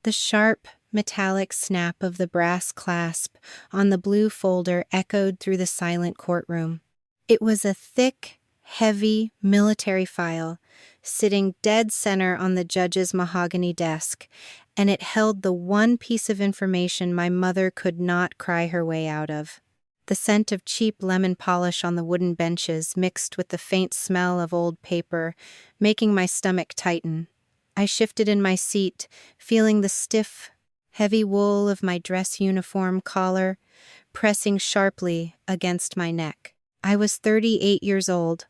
The sharp, metallic snap of the brass clasp on the blue folder echoed through the silent courtroom. It was a thick, heavy military file, sitting dead center on the judge's mahogany desk, and it held the one piece of information my mother could not cry her way out of. The scent of cheap lemon polish on the wooden benches mixed with the faint smell of old paper, making my stomach tighten. I shifted in my seat, feeling the stiff, heavy wool of my dress uniform collar pressing sharply against my neck. I was 38 years old.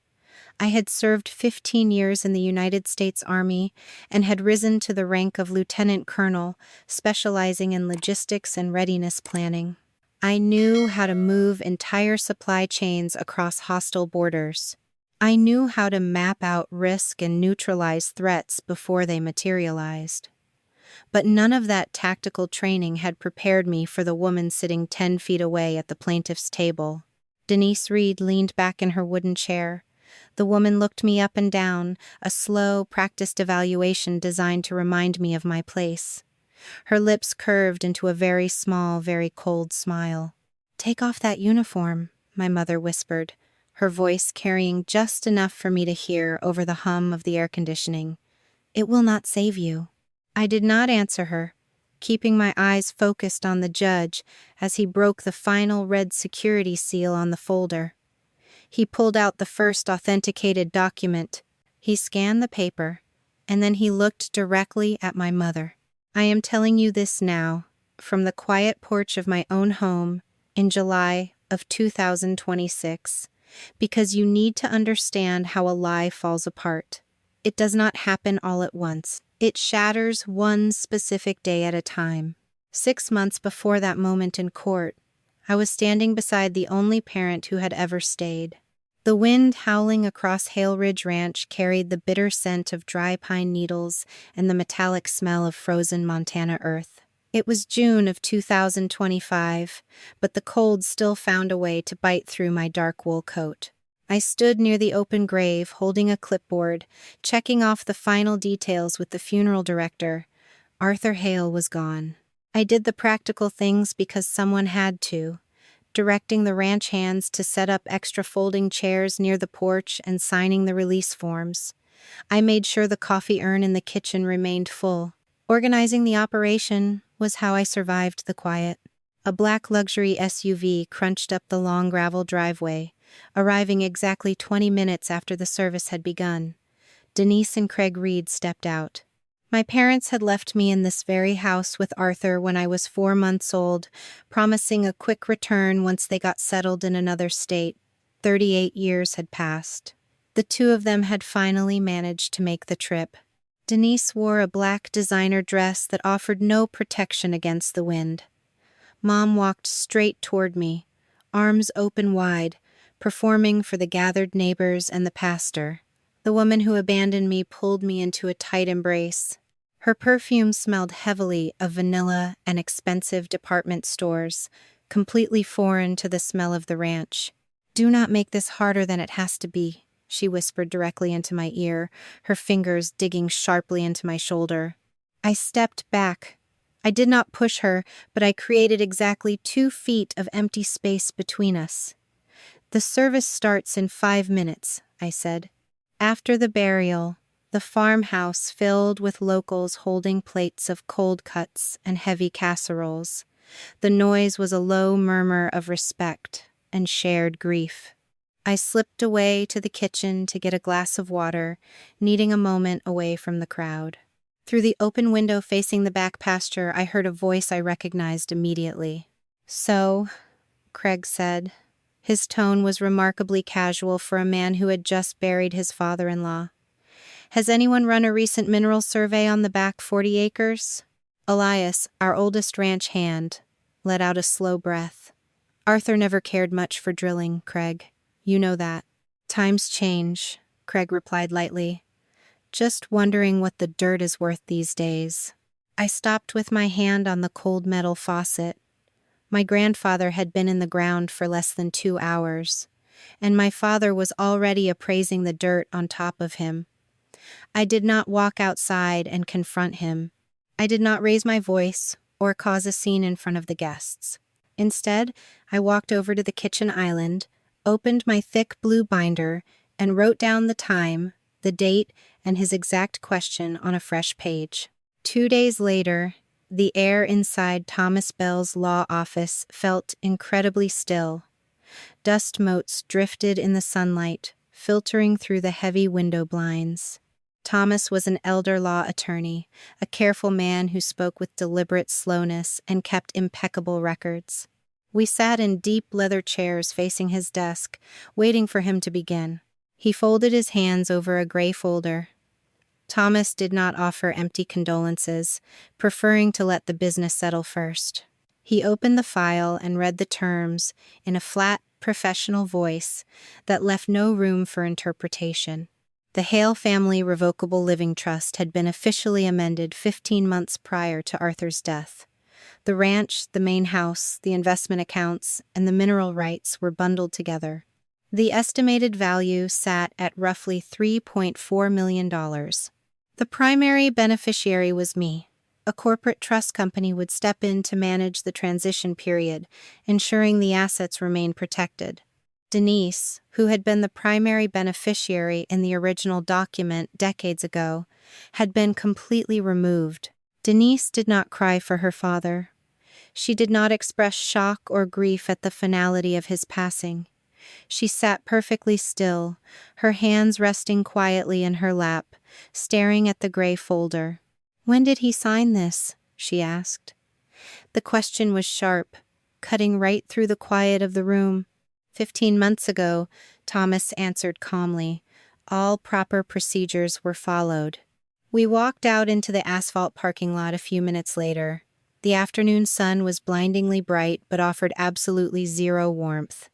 I had served 15 years in the United States Army and had risen to the rank of lieutenant colonel, specializing in logistics and readiness planning. I knew how to move entire supply chains across hostile borders. I knew how to map out risk and neutralize threats before they materialized. But none of that tactical training had prepared me for the woman sitting 10 feet away at the plaintiff's table. Denise Reed leaned back in her wooden chair. The woman looked me up and down, a slow, practiced evaluation designed to remind me of my place. Her lips curved into a very small, very cold smile. "Take off that uniform," my mother whispered, her voice carrying just enough for me to hear over the hum of the air conditioning. "It will not save you." I did not answer her, keeping my eyes focused on the judge as he broke the final red security seal on the folder. He pulled out the first authenticated document. He scanned the paper, and then he looked directly at my mother. "I am telling you this now, from the quiet porch of my own home in July of 2026, because you need to understand how a lie falls apart. It does not happen all at once. It shatters one specific day at a time." 6 months before that moment in court, I was standing beside the only parent who had ever stayed. The wind howling across Hale Ridge Ranch carried the bitter scent of dry pine needles and the metallic smell of frozen Montana earth. It was June of 2025, but the cold still found a way to bite through my dark wool coat. I stood near the open grave, holding a clipboard, checking off the final details with the funeral director. Arthur Hale was gone. I did the practical things because someone had to, directing the ranch hands to set up extra folding chairs near the porch and signing the release forms. I made sure the coffee urn in the kitchen remained full. Organizing the operation was how I survived the quiet. A black luxury SUV crunched up the long gravel driveway, arriving exactly 20 minutes after the service had begun. Denise and Craig Reed stepped out. My parents had left me in this very house with Arthur when I was 4 months old, promising a quick return once they got settled in another state. 38 years had passed. The two of them had finally managed to make the trip. Denise wore a black designer dress that offered no protection against the wind. Mom walked straight toward me, arms open wide, performing for the gathered neighbors and the pastor. The woman who abandoned me pulled me into a tight embrace. Her perfume smelled heavily of vanilla and expensive department stores, completely foreign to the smell of the ranch. "Do not make this harder than it has to be," she whispered directly into my ear, her fingers digging sharply into my shoulder. I stepped back. I did not push her, but I created exactly 2 feet of empty space between us. "The service starts in 5 minutes," I said. After the burial, the farmhouse filled with locals holding plates of cold cuts and heavy casseroles. The noise was a low murmur of respect and shared grief. I slipped away to the kitchen to get a glass of water, needing a moment away from the crowd. Through the open window facing the back pasture, I heard a voice I recognized immediately. "So," Craig said. His tone was remarkably casual for a man who had just buried his father-in-law. "Has anyone run a recent mineral survey on the back 40 acres? Elias, our oldest ranch hand, let out a slow breath. "Arthur never cared much for drilling, Craig. You know that." "Times change," Craig replied lightly. "Just wondering what the dirt is worth these days." I stopped with my hand on the cold metal faucet. My grandfather had been in the ground for less than 2 hours, and my father was already appraising the dirt on top of him. I did not walk outside and confront him. I did not raise my voice or cause a scene in front of the guests. Instead, I walked over to the kitchen island, opened my thick blue binder, and wrote down the time, the date, and his exact question on a fresh page. 2 days later, the air inside Thomas Bell's law office felt incredibly still. Dust motes drifted in the sunlight, filtering through the heavy window blinds. Thomas was an elder law attorney, a careful man who spoke with deliberate slowness and kept impeccable records. We sat in deep leather chairs facing his desk, waiting for him to begin. He folded his hands over a gray folder. Thomas did not offer empty condolences, preferring to let the business settle first. He opened the file and read the terms in a flat, professional voice that left no room for interpretation. The Hale Family Revocable Living Trust had been officially amended 15 months prior to Arthur's death. The ranch, the main house, the investment accounts, and the mineral rights were bundled together. The estimated value sat at roughly $3.4 million. The primary beneficiary was me. A corporate trust company would step in to manage the transition period, ensuring the assets remained protected. Denise, who had been the primary beneficiary in the original document decades ago, had been completely removed. Denise did not cry for her father. She did not express shock or grief at the finality of his passing. She sat perfectly still, her hands resting quietly in her lap, staring at the gray folder. "When did he sign this?" she asked. The question was sharp, cutting right through the quiet of the room. 15 months ago, Thomas answered calmly. All proper procedures were followed. We walked out into the asphalt parking lot a few minutes later. The afternoon sun was blindingly bright but offered absolutely zero warmth.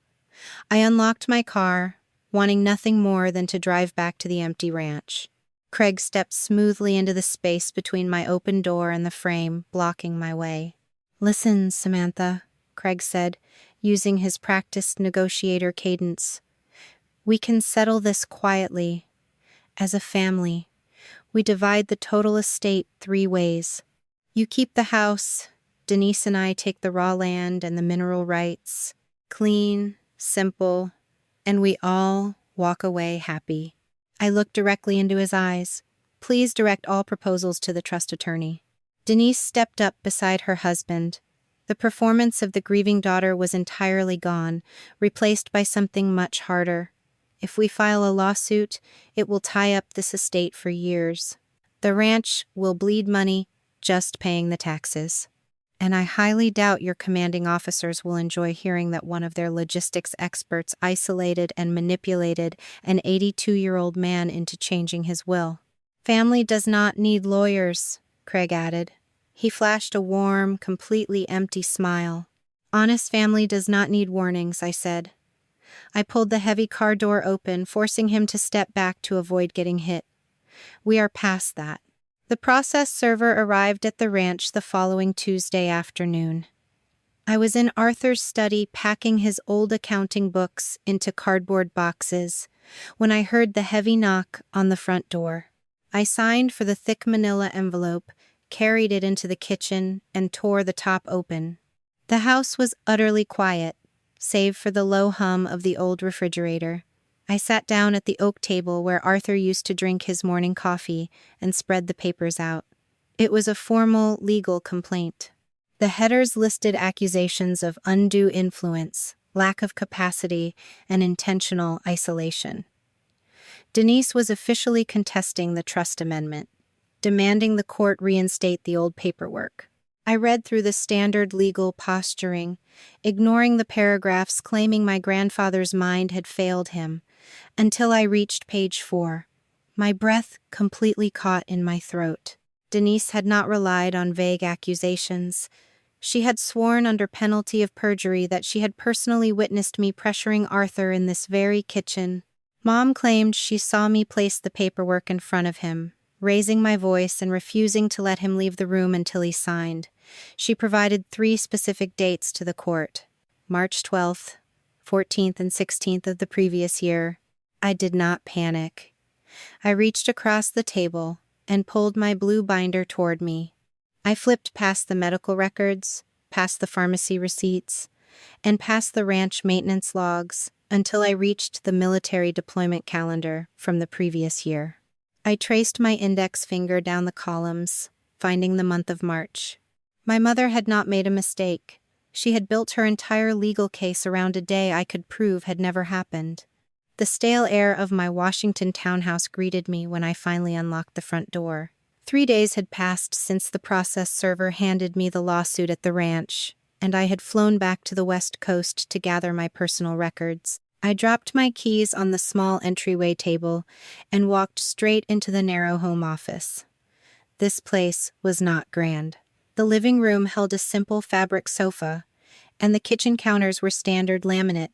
I unlocked my car, wanting nothing more than to drive back to the empty ranch. Craig stepped smoothly into the space between my open door and the frame, blocking my way. "Listen, Samantha," Craig said, using his practiced negotiator cadence. "We can settle this quietly. As a family, we divide the total estate 3 ways. You keep the house, Denise and I take the raw land and the mineral rights. Clean, simple, and we all walk away happy." I looked directly into his eyes. "Please direct all proposals to the trust attorney." Denise stepped up beside her husband. The performance of the grieving daughter was entirely gone, replaced by something much harder. If we file a lawsuit, it will tie up this estate for years. The ranch will bleed money just paying the taxes. And I highly doubt your commanding officers will enjoy hearing that one of their logistics experts isolated and manipulated an 82-year-old man into changing his will. "Family does not need lawyers," Craig added. He flashed a warm, completely empty smile. "Honest family does not need warnings," I said. I pulled the heavy car door open, forcing him to step back to avoid getting hit. We are past that. The process server arrived at the ranch the following Tuesday afternoon. I was in Arthur's study packing his old accounting books into cardboard boxes when I heard the heavy knock on the front door. I signed for the thick manila envelope, carried it into the kitchen, and tore the top open. The house was utterly quiet, save for the low hum of the old refrigerator. I sat down at the oak table where Arthur used to drink his morning coffee and spread the papers out. It was a formal legal complaint. The headers listed accusations of undue influence, lack of capacity, and intentional isolation. Denise was officially contesting the trust amendment, demanding the court reinstate the old paperwork. I read through the standard legal posturing, ignoring the paragraphs claiming my grandfather's mind had failed him, until I reached page 4. My breath completely caught in my throat. Denise had not relied on vague accusations. She had sworn under penalty of perjury that she had personally witnessed me pressuring Arthur in this very kitchen. Mom claimed she saw me place the paperwork in front of him, raising my voice and refusing to let him leave the room until he signed. She provided 3 specific dates to the court: March 12th, 14th, and 16th of the previous year. I did not panic. I reached across the table and pulled my blue binder toward me. I flipped past the medical records, past the pharmacy receipts, and past the ranch maintenance logs until I reached the military deployment calendar from the previous year. I traced my index finger down the columns, finding the month of March. My mother had not made a mistake. She had built her entire legal case around a day I could prove had never happened. The stale air of my Washington townhouse greeted me when I finally unlocked the front door. 3 days had passed since the process server handed me the lawsuit at the ranch, and I had flown back to the West Coast to gather my personal records. I dropped my keys on the small entryway table and walked straight into the narrow home office. This place was not grand. The living room held a simple fabric sofa, and the kitchen counters were standard laminate,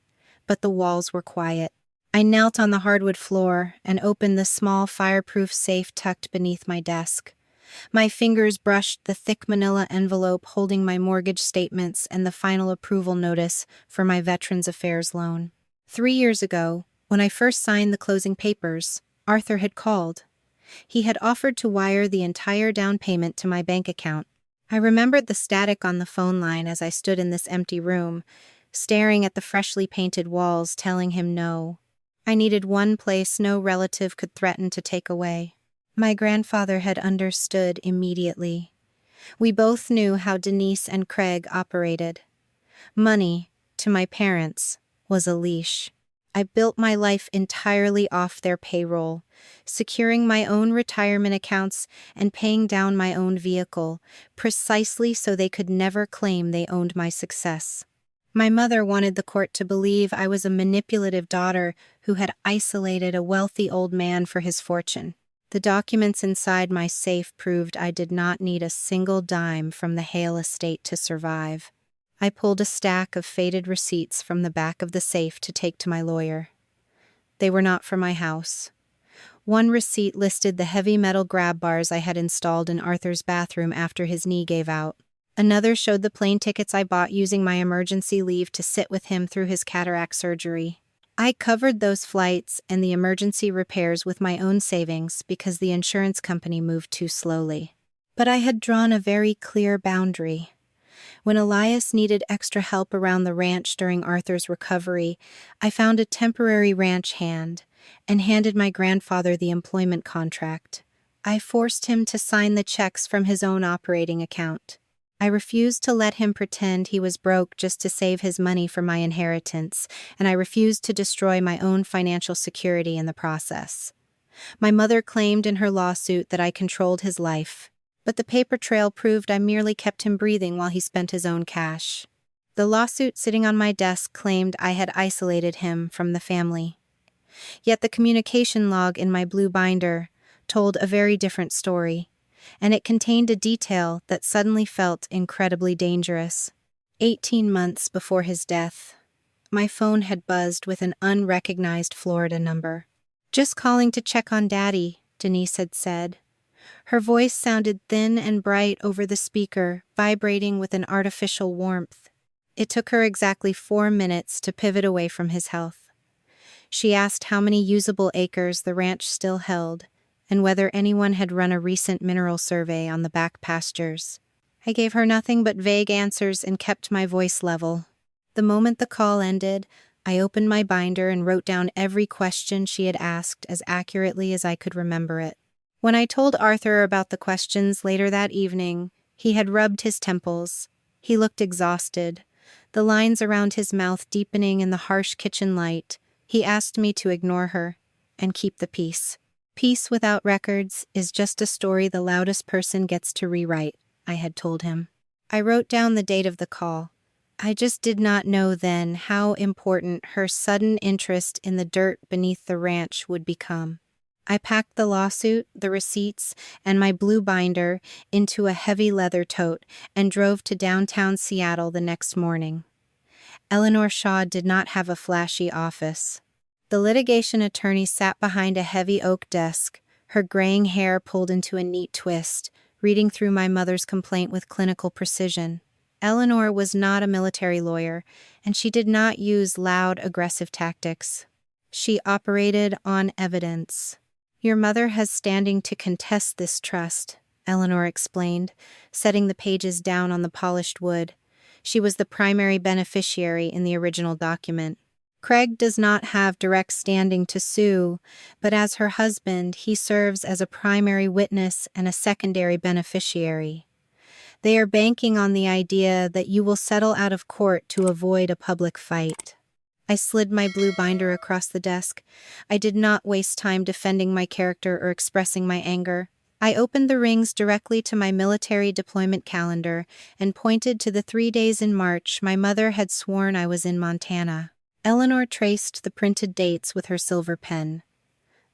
but the walls were quiet. I knelt on the hardwood floor and opened the small fireproof safe tucked beneath my desk. My fingers brushed the thick manila envelope holding my mortgage statements and the final approval notice for my Veterans Affairs loan. 3 years ago, when I first signed the closing papers, Arthur had called. He had offered to wire the entire down payment to my bank account. I remembered the static on the phone line as I stood in this empty room, staring at the freshly painted walls, telling him no. I needed one place no relative could threaten to take away. My grandfather had understood immediately. We both knew how Denise and Craig operated. Money, to my parents, was a leash. I built my life entirely off their payroll, securing my own retirement accounts and paying down my own vehicle, precisely so they could never claim they owned my success. My mother wanted the court to believe I was a manipulative daughter who had isolated a wealthy old man for his fortune. The documents inside my safe proved I did not need a single dime from the Hale estate to survive. I pulled a stack of faded receipts from the back of the safe to take to my lawyer. They were not for my house. One receipt listed the heavy metal grab bars I had installed in Arthur's bathroom after his knee gave out. Another showed the plane tickets I bought using my emergency leave to sit with him through his cataract surgery. I covered those flights and the emergency repairs with my own savings because the insurance company moved too slowly. But I had drawn a very clear boundary. When Elias needed extra help around the ranch during Arthur's recovery, I found a temporary ranch hand and handed my grandfather the employment contract. I forced him to sign the checks from his own operating account. I refused to let him pretend he was broke just to save his money for my inheritance, and I refused to destroy my own financial security in the process. My mother claimed in her lawsuit that I controlled his life, but the paper trail proved I merely kept him breathing while he spent his own cash. The lawsuit sitting on my desk claimed I had isolated him from the family. Yet the communication log in my blue binder told a very different story, and it contained a detail that suddenly felt incredibly dangerous. 18 months before his death, my phone had buzzed with an unrecognized Florida number. "Just calling to check on Daddy," Denise had said. Her voice sounded thin and bright over the speaker, vibrating with an artificial warmth. It took her exactly 4 minutes to pivot away from his health. She asked how many usable acres the ranch still held, and whether anyone had run a recent mineral survey on the back pastures. I gave her nothing but vague answers and kept my voice level. The moment the call ended, I opened my binder and wrote down every question she had asked as accurately as I could remember it. When I told Arthur about the questions later that evening, he had rubbed his temples. He looked exhausted, the lines around his mouth deepening in the harsh kitchen light. He asked me to ignore her and keep the peace. "Peace without records is just a story the loudest person gets to rewrite," I had told him. I wrote down the date of the call. I just did not know then how important her sudden interest in the dirt beneath the ranch would become. I packed the lawsuit, the receipts, and my blue binder into a heavy leather tote and drove to downtown Seattle the next morning. Eleanor Shaw did not have a flashy office. The litigation attorney sat behind a heavy oak desk, her graying hair pulled into a neat twist, reading through my mother's complaint with clinical precision. Eleanor was not a military lawyer, and she did not use loud, aggressive tactics. She operated on evidence. "Your mother has standing to contest this trust," Eleanor explained, setting the pages down on the polished wood. She was the primary beneficiary in the original document. Craig does not have direct standing to sue, but as her husband, he serves as a primary witness and a secondary beneficiary. They are banking on the idea that you will settle out of court to avoid a public fight. I slid my blue binder across the desk. I did not waste time defending my character or expressing my anger. I opened the rings directly to my military deployment calendar and pointed to the 3 days in March my mother had sworn I was in Montana. Eleanor traced the printed dates with her silver pen.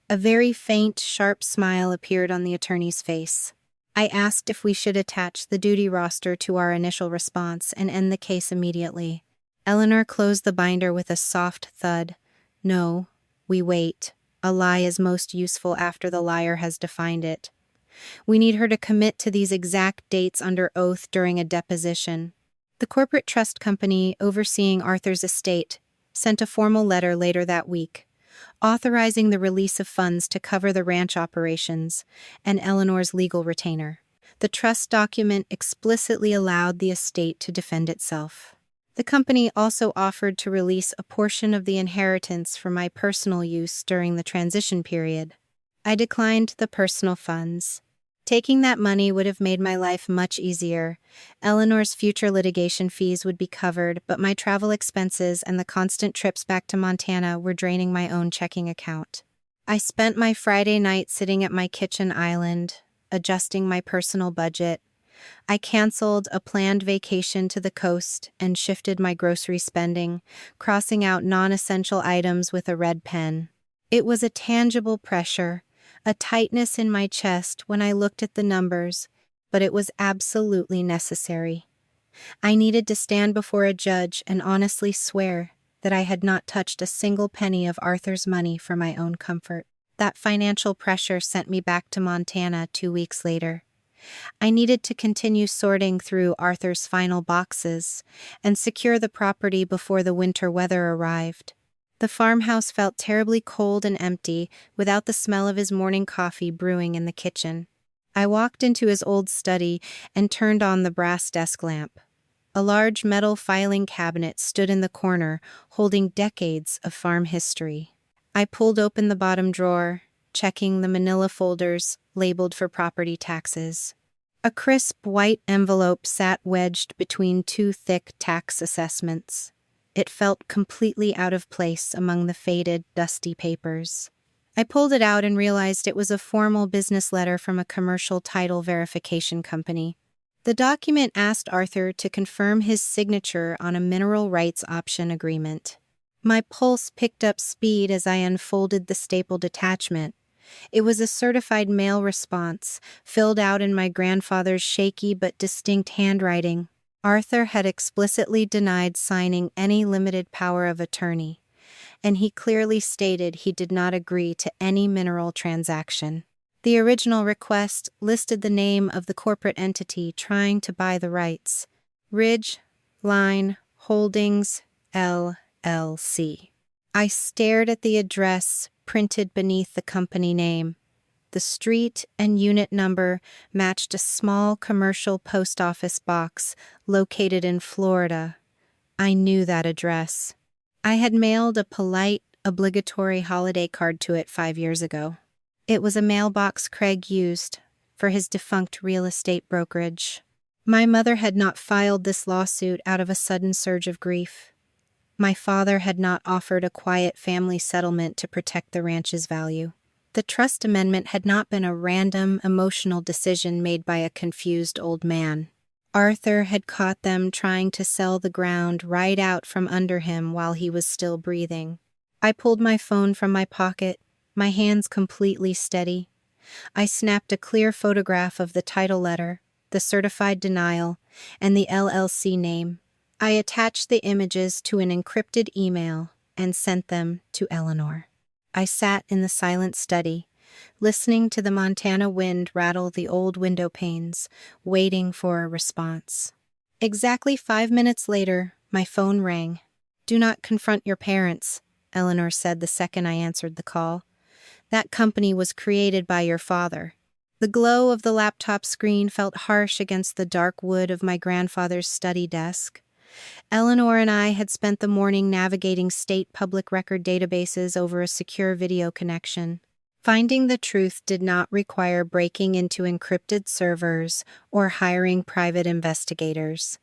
A very faint, sharp smile appeared on the attorney's face. I asked if we should attach the duty roster to our initial response and end the case immediately. Eleanor closed the binder with a soft thud. No, we wait. A lie is most useful after the liar has defined it. We need her to commit to these exact dates under oath during a deposition. The corporate trust company overseeing Arthur's estate sent a formal letter later that week, authorizing the release of funds to cover the ranch operations and Eleanor's legal retainer. The trust document explicitly allowed the estate to defend itself. The company also offered to release a portion of the inheritance for my personal use during the transition period. I declined the personal funds. Taking that money would have made my life much easier. Eleanor's future litigation fees would be covered, but my travel expenses and the constant trips back to Montana were draining my own checking account. I spent my Friday night sitting at my kitchen island, adjusting my personal budget. I canceled a planned vacation to the coast and shifted my grocery spending, crossing out non-essential items with a red pen. It was a tangible pressure, a tightness in my chest when I looked at the numbers, but it was absolutely necessary. I needed to stand before a judge and honestly swear that I had not touched a single penny of Arthur's money for my own comfort. That financial pressure sent me back to Montana 2 weeks later. I needed to continue sorting through Arthur's final boxes and secure the property before the winter weather arrived. The farmhouse felt terribly cold and empty without the smell of his morning coffee brewing in the kitchen. I walked into his old study and turned on the brass desk lamp. A large metal filing cabinet stood in the corner, holding decades of farm history. I pulled open the bottom drawer, checking the manila folders labeled for property taxes. A crisp white envelope sat wedged between 2 thick tax assessments. It felt completely out of place among the faded, dusty papers. I pulled it out and realized it was a formal business letter from a commercial title verification company. The document asked Arthur to confirm his signature on a mineral rights option agreement. My pulse picked up speed as I unfolded the stapled attachment. It was a certified mail response, filled out in my grandfather's shaky but distinct handwriting. Arthur had explicitly denied signing any limited power of attorney, and he clearly stated he did not agree to any mineral transaction. The original request listed the name of the corporate entity trying to buy the rights: Ridge Line Holdings, LLC. I stared at the address printed beneath the company name. The street and unit number matched a small commercial post office box located in Florida. I knew that address. I had mailed a polite, obligatory holiday card to it 5 years ago. It was a mailbox Craig used for his defunct real estate brokerage. My mother had not filed this lawsuit out of a sudden surge of grief. My father had not offered a quiet family settlement to protect the ranch's value. The trust amendment had not been a random, emotional decision made by a confused old man. Arthur had caught them trying to sell the ground right out from under him while he was still breathing. I pulled my phone from my pocket, my hands completely steady. I snapped a clear photograph of the title letter, the certified denial, and the LLC name. I attached the images to an encrypted email and sent them to Eleanor. I sat in the silent study, listening to the Montana wind rattle the old window panes, waiting for a response. Exactly 5 minutes later, my phone rang. "Do not confront your parents," Eleanor said the second I answered the call. "That company was created by your father. The glow of the laptop screen felt harsh against the dark wood of my grandfather's study desk. Eleanor and I had spent the morning navigating state public record databases over a secure video connection. Finding the truth did not require breaking into encrypted servers or hiring private investigators.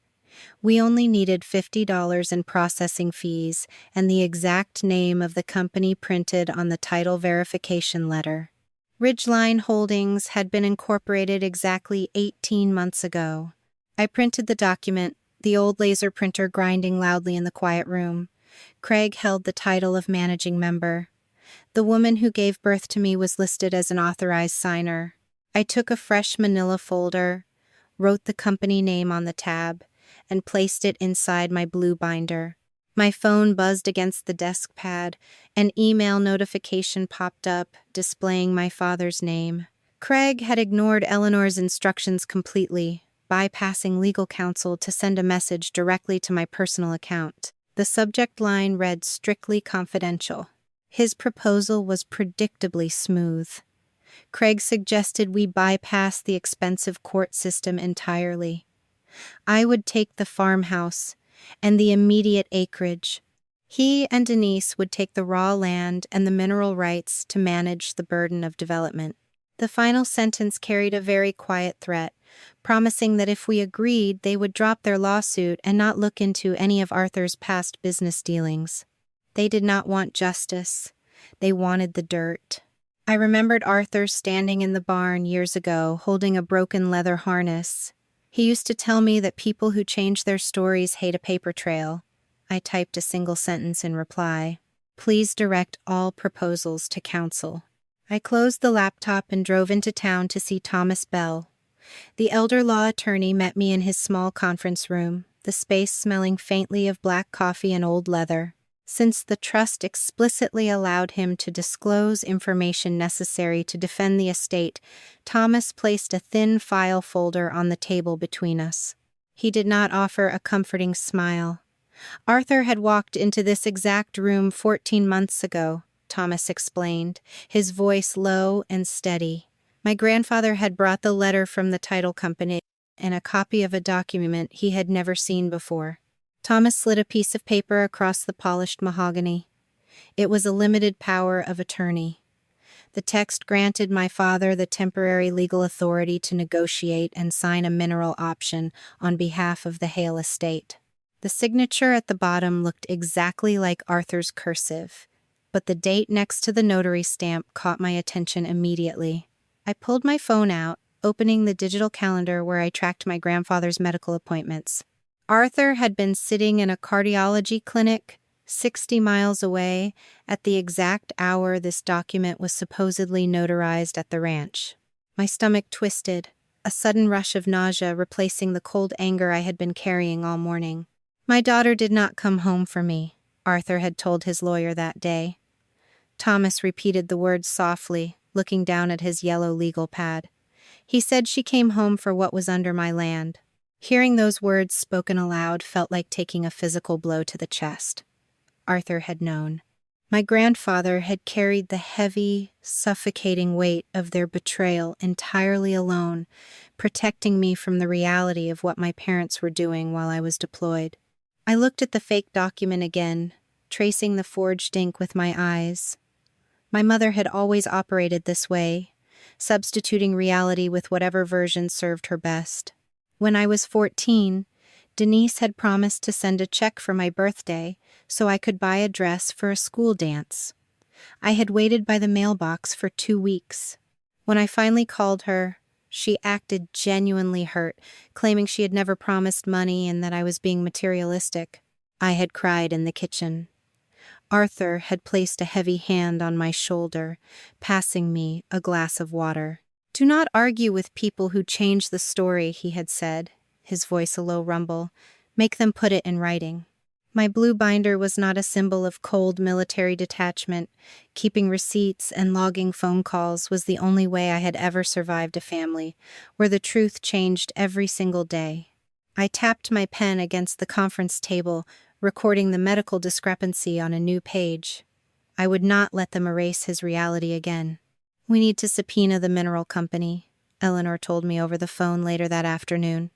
We only needed $50 in processing fees and the exact name of the company printed on the title verification letter. Ridgeline Holdings had been incorporated exactly 18 months ago. I printed the document, the old laser printer grinding loudly in the quiet room. Craig held the title of managing member. The woman who gave birth to me was listed as an authorized signer. I took a fresh manila folder, wrote the company name on the tab, and placed it inside my blue binder. My phone buzzed against the desk pad. An email notification popped up, displaying my father's name. Craig had ignored Eleanor's instructions completely, bypassing legal counsel to send a message directly to my personal account. The subject line read "Strictly Confidential." His proposal was predictably smooth. Craig suggested we bypass the expensive court system entirely. I would take the farmhouse and the immediate acreage. He and Denise would take the raw land and the mineral rights to manage the burden of development. The final sentence carried a very quiet threat, promising that if we agreed, they would drop their lawsuit and not look into any of Arthur's past business dealings. They did not want justice. They wanted the dirt. I remembered Arthur standing in the barn years ago, holding a broken leather harness. He used to tell me that people who change their stories hate a paper trail. I typed a single sentence in reply. Please direct all proposals to counsel. I closed the laptop and drove into town to see Thomas Bell. The elder law attorney met me in his small conference room, the space smelling faintly of black coffee and old leather. Since the trust explicitly allowed him to disclose information necessary to defend the estate, Thomas placed a thin file folder on the table between us. He did not offer a comforting smile. Arthur had walked into this exact room 14 months ago, Thomas explained, his voice low and steady. My grandfather had brought the letter from the title company and a copy of a document he had never seen before. Thomas slid a piece of paper across the polished mahogany. It was a limited power of attorney. The text granted my father the temporary legal authority to negotiate and sign a mineral option on behalf of the Hale estate. The signature at the bottom looked exactly like Arthur's cursive, but the date next to the notary stamp caught my attention immediately. I pulled my phone out, opening the digital calendar where I tracked my grandfather's medical appointments. Arthur had been sitting in a cardiology clinic 60 miles away at the exact hour this document was supposedly notarized at the ranch. My stomach twisted, a sudden rush of nausea replacing the cold anger I had been carrying all morning. My daughter did not come home for me, Arthur had told his lawyer that day. Thomas repeated the words softly, looking down at his yellow legal pad. He said she came home for what was under my land. Hearing those words spoken aloud felt like taking a physical blow to the chest. Arthur had known. My grandfather had carried the heavy, suffocating weight of their betrayal entirely alone, protecting me from the reality of what my parents were doing while I was deployed. I looked at the fake document again, tracing the forged ink with my eyes. My mother had always operated this way, substituting reality with whatever version served her best. When I was 14, Denise had promised to send a check for my birthday so I could buy a dress for a school dance. I had waited by the mailbox for 2 weeks. When I finally called her, she acted genuinely hurt, claiming she had never promised money and that I was being materialistic. I had cried in the kitchen. Arthur had placed a heavy hand on my shoulder, passing me a glass of water. "Do not argue with people who change the story," he had said, his voice a low rumble. "Make them put it in writing." My blue binder was not a symbol of cold military detachment. Keeping receipts and logging phone calls was the only way I had ever survived a family, where the truth changed every single day. I tapped my pen against the conference table, recording the medical discrepancy on a new page. I would not let them erase his reality again. "We need to subpoena the mineral company," Eleanor told me over the phone later that afternoon.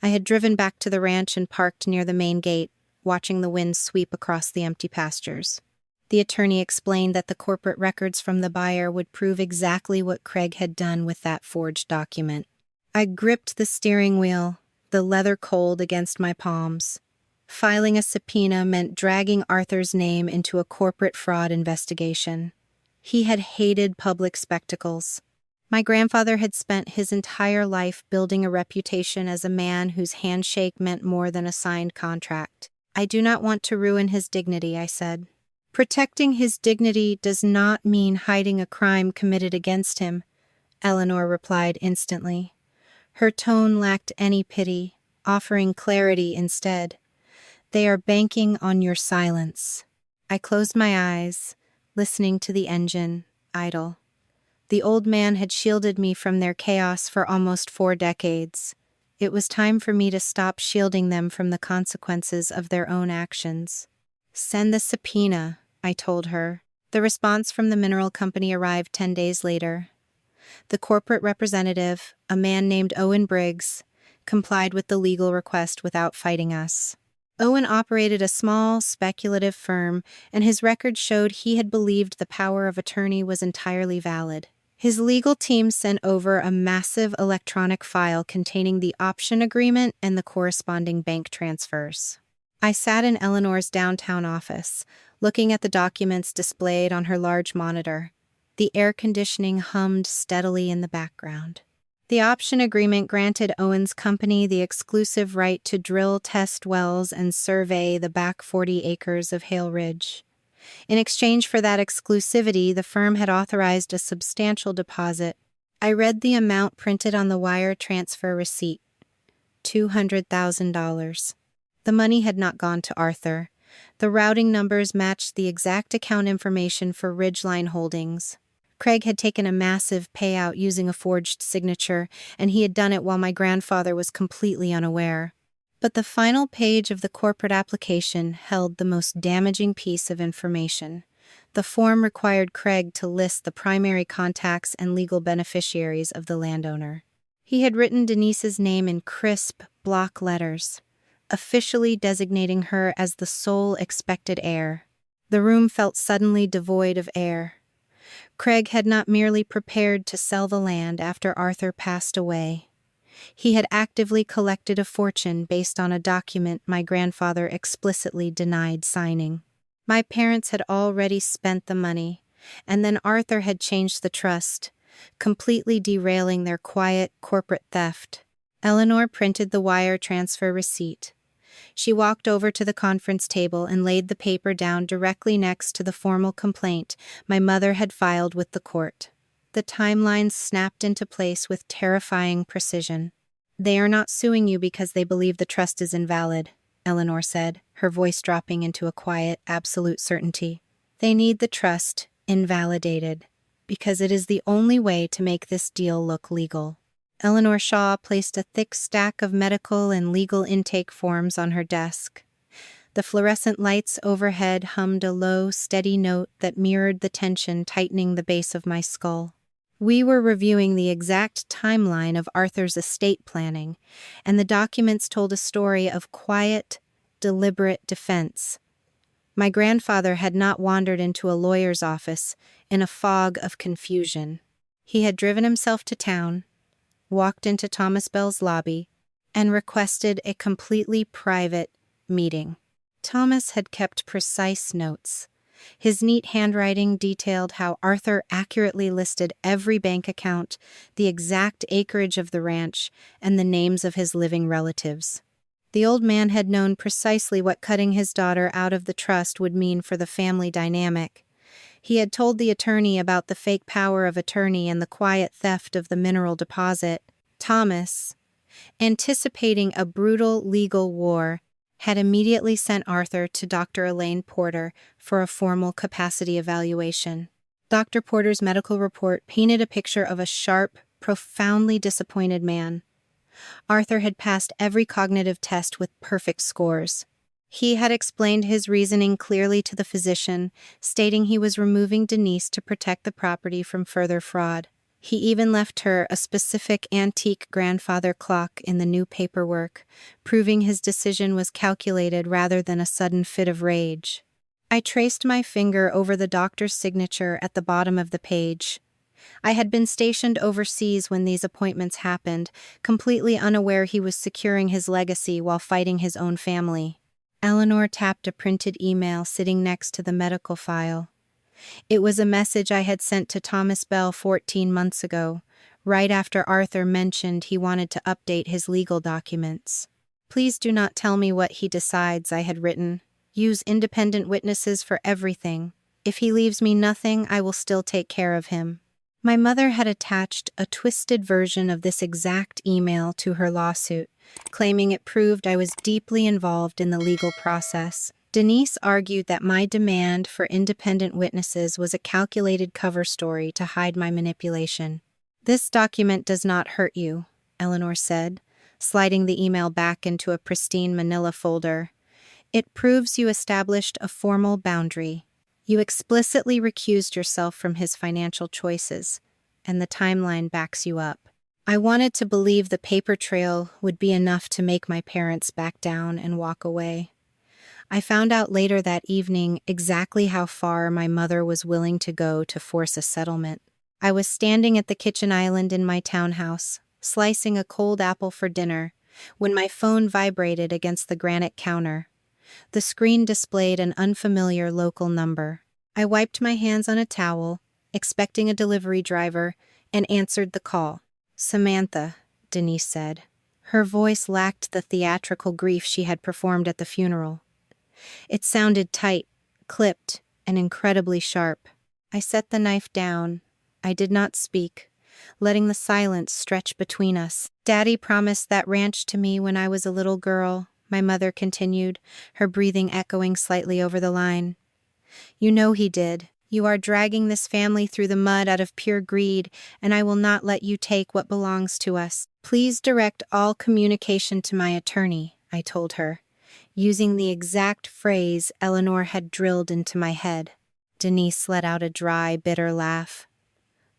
I had driven back to the ranch and parked near the main gate, watching the wind sweep across the empty pastures. The attorney explained that the corporate records from the buyer would prove exactly what Craig had done with that forged document. I gripped the steering wheel, the leather cold against my palms. Filing a subpoena meant dragging Arthur's name into a corporate fraud investigation. He had hated public spectacles. My grandfather had spent his entire life building a reputation as a man whose handshake meant more than a signed contract. I do not want to ruin his dignity, I said. Protecting his dignity does not mean hiding a crime committed against him, Eleanor replied instantly. Her tone lacked any pity, offering clarity instead. They are banking on your silence. I closed my eyes, listening to the engine, idle. The old man had shielded me from their chaos for almost 4 decades. It was time for me to stop shielding them from the consequences of their own actions. Send the subpoena, I told her. The response from the mineral company arrived 10 days later. The corporate representative, a man named Owen Briggs, complied with the legal request without fighting us. Owen operated a small, speculative firm, and his record showed he had believed the power of attorney was entirely valid. His legal team sent over a massive electronic file containing the option agreement and the corresponding bank transfers. I sat in Eleanor's downtown office, looking at the documents displayed on her large monitor. The air conditioning hummed steadily in the background. The option agreement granted Owen's company the exclusive right to drill test wells and survey the back 40 acres of Hale Ridge. In exchange for that exclusivity, the firm had authorized a substantial deposit. I read the amount printed on the wire transfer receipt. $200,000. The money had not gone to Arthur. The routing numbers matched the exact account information for Ridgeline Holdings. Craig had taken a massive payout using a forged signature, and he had done it while my grandfather was completely unaware. But the final page of the corporate application held the most damaging piece of information. The form required Craig to list the primary contacts and legal beneficiaries of the landowner. He had written Denise's name in crisp, block letters, officially designating her as the sole expected heir. The room felt suddenly devoid of air. Craig had not merely prepared to sell the land after Arthur passed away. He had actively collected a fortune based on a document my grandfather explicitly denied signing. My parents had already spent the money, and then Arthur had changed the trust, completely derailing their quiet corporate theft. Eleanor printed the wire transfer receipt. She walked over to the conference table and laid the paper down directly next to the formal complaint my mother had filed with the court. The timelines snapped into place with terrifying precision. They are not suing you because they believe the trust is invalid, Eleanor said, her voice dropping into a quiet, absolute certainty. They need the trust invalidated because it is the only way to make this deal look legal. Eleanor Shaw placed a thick stack of medical and legal intake forms on her desk. The fluorescent lights overhead hummed a low, steady note that mirrored the tension tightening the base of my skull. We were reviewing the exact timeline of Arthur's estate planning, and the documents told a story of quiet, deliberate defense. My grandfather had not wandered into a lawyer's office in a fog of confusion. He had driven himself to town, walked into Thomas Bell's lobby, and requested a completely private meeting. Thomas had kept precise notes. His neat handwriting detailed how Arthur accurately listed every bank account, the exact acreage of the ranch, and the names of his living relatives. The old man had known precisely what cutting his daughter out of the trust would mean for the family dynamic. He had told the attorney about the fake power of attorney and the quiet theft of the mineral deposit. Thomas, anticipating a brutal legal war, had immediately sent Arthur to Dr. Elaine Porter for a formal capacity evaluation. Dr. Porter's medical report painted a picture of a sharp, profoundly disappointed man. Arthur had passed every cognitive test with perfect scores. He had explained his reasoning clearly to the physician, stating he was removing Denise to protect the property from further fraud. He even left her a specific antique grandfather clock in the new paperwork, proving his decision was calculated rather than a sudden fit of rage. I traced my finger over the doctor's signature at the bottom of the page. I had been stationed overseas when these appointments happened, completely unaware he was securing his legacy while fighting his own family. Eleanor tapped a printed email sitting next to the medical file. It was a message I had sent to Thomas Bell 14 months ago, right after Arthur mentioned he wanted to update his legal documents. "Please do not tell me what he decides," I had written. "Use independent witnesses for everything. If he leaves me nothing, I will still take care of him." My mother had attached a twisted version of this exact email to her lawsuit, claiming it proved I was deeply involved in the legal process. Denise argued that my demand for independent witnesses was a calculated cover story to hide my manipulation. "This document does not hurt you," Eleanor said, sliding the email back into a pristine manila folder. "It proves you established a formal boundary. You explicitly recused yourself from his financial choices, and the timeline backs you up." I wanted to believe the paper trail would be enough to make my parents back down and walk away. I found out later that evening exactly how far my mother was willing to go to force a settlement. I was standing at the kitchen island in my townhouse, slicing a cold apple for dinner, when my phone vibrated against the granite counter. The screen displayed an unfamiliar local number. I wiped my hands on a towel, expecting a delivery driver, and answered the call. "Samantha," Denise said. Her voice lacked the theatrical grief she had performed at the funeral. It sounded tight, clipped, and incredibly sharp. I set the knife down. I did not speak, letting the silence stretch between us. "Daddy promised that ranch to me when I was a little girl," my mother continued, her breathing echoing slightly over the line. "You know he did. You are dragging this family through the mud out of pure greed, and I will not let you take what belongs to us. Please direct all communication to my attorney," I told her, using the exact phrase Eleanor had drilled into my head. Denise let out a dry, bitter laugh.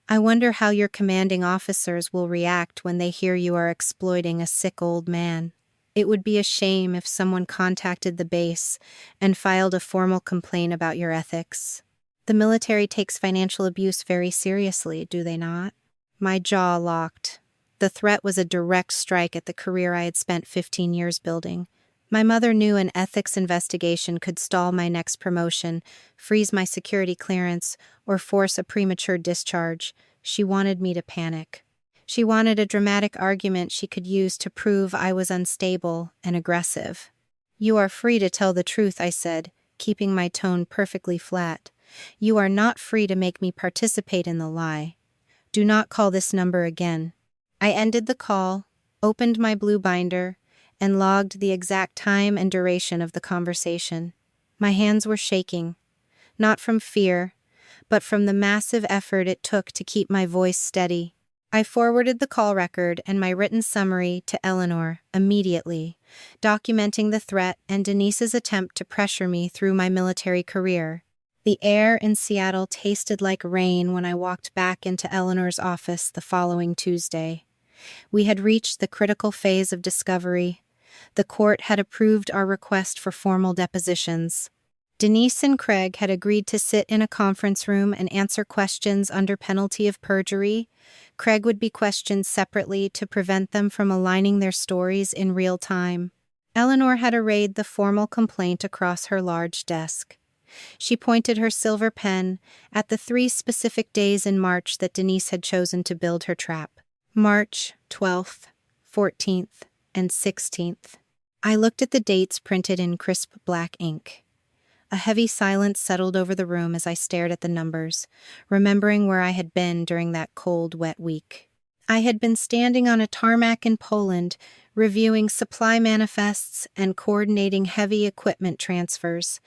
"I wonder how your commanding officers will react when they hear you are exploiting a sick old man. It would be a shame if someone contacted the base and filed a formal complaint about your ethics. The military takes financial abuse very seriously, do they not?" My jaw locked. The threat was a direct strike at the career I had spent 15 years building. My mother knew an ethics investigation could stall my next promotion, freeze my security clearance, or force a premature discharge. She wanted me to panic. She wanted a dramatic argument she could use to prove I was unstable and aggressive. "You are free to tell the truth," I said, keeping my tone perfectly flat. "You are not free to make me participate in the lie. Do not call this number again." I ended the call, opened my blue binder, and logged the exact time and duration of the conversation. My hands were shaking, not from fear, but from the massive effort it took to keep my voice steady. I forwarded the call record and my written summary to Eleanor immediately, documenting the threat and Denise's attempt to pressure me through my military career. The air in Seattle tasted like rain when I walked back into Eleanor's office the following Tuesday. We had reached the critical phase of discovery. The court had approved our request for formal depositions. Denise and Craig had agreed to sit in a conference room and answer questions under penalty of perjury. Craig would be questioned separately to prevent them from aligning their stories in real time. Eleanor had arrayed the formal complaint across her large desk. She pointed her silver pen at the 3 specific days in March that Denise had chosen to build her trap. March 12th, 14th, and 16th. I looked at the dates printed in crisp black ink. A heavy silence settled over the room as I stared at the numbers, remembering where I had been during that cold, wet week. I had been standing on a tarmac in Poland, reviewing supply manifests and coordinating heavy equipment transfers.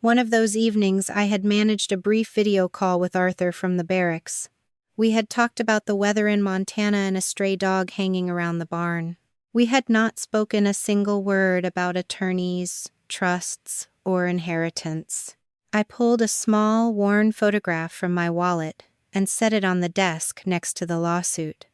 One of those evenings, I had managed a brief video call with Arthur from the barracks. We had talked about the weather in Montana and a stray dog hanging around the barn. We had not spoken a single word about attorneys, trusts, or inheritance. I pulled a small, worn photograph from my wallet and set it on the desk next to the lawsuit.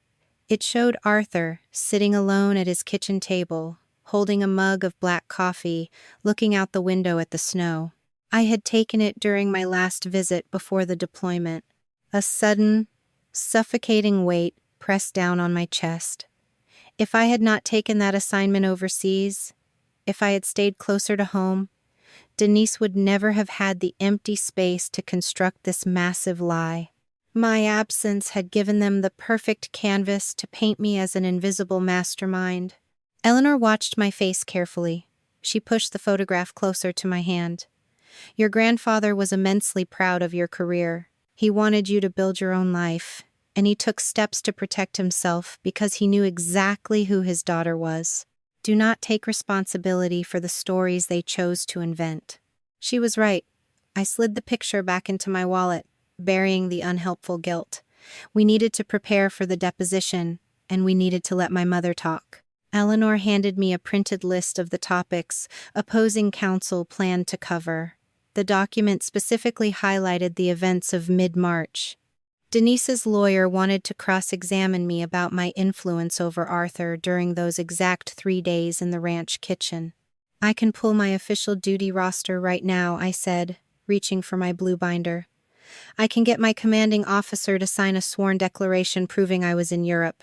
It showed Arthur sitting alone at his kitchen table, holding a mug of black coffee, looking out the window at the snow. I had taken it during my last visit before the deployment. A sudden, suffocating weight pressed down on my chest. If I had not taken that assignment overseas, if I had stayed closer to home, Denise would never have had the empty space to construct this massive lie. My absence had given them the perfect canvas to paint me as an invisible mastermind. Eleanor watched my face carefully. She pushed the photograph closer to my hand. Your grandfather was immensely proud of your career. He wanted you to build your own life, and he took steps to protect himself because he knew exactly who his daughter was. Do not take responsibility for the stories they chose to invent. She was right. I slid the picture back into my wallet, burying the unhelpful guilt. We needed to prepare for the deposition, and we needed to let my mother talk. Eleanor handed me a printed list of the topics opposing counsel planned to cover. The document specifically highlighted the events of mid-March. Denise's lawyer wanted to cross-examine me about my influence over Arthur during those exact 3 days in the ranch kitchen. I can pull my official duty roster right now, I said, reaching for my blue binder. I can get my commanding officer to sign a sworn declaration proving I was in Europe.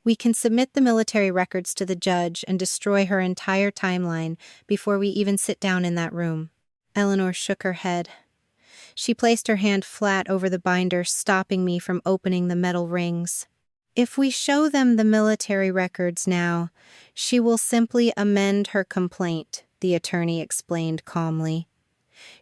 We can submit the military records to the judge and destroy her entire timeline before we even sit down in that room. Eleanor shook her head. She placed her hand flat over the binder, stopping me from opening the metal rings. If we show them the military records now, she will simply amend her complaint, the attorney explained calmly.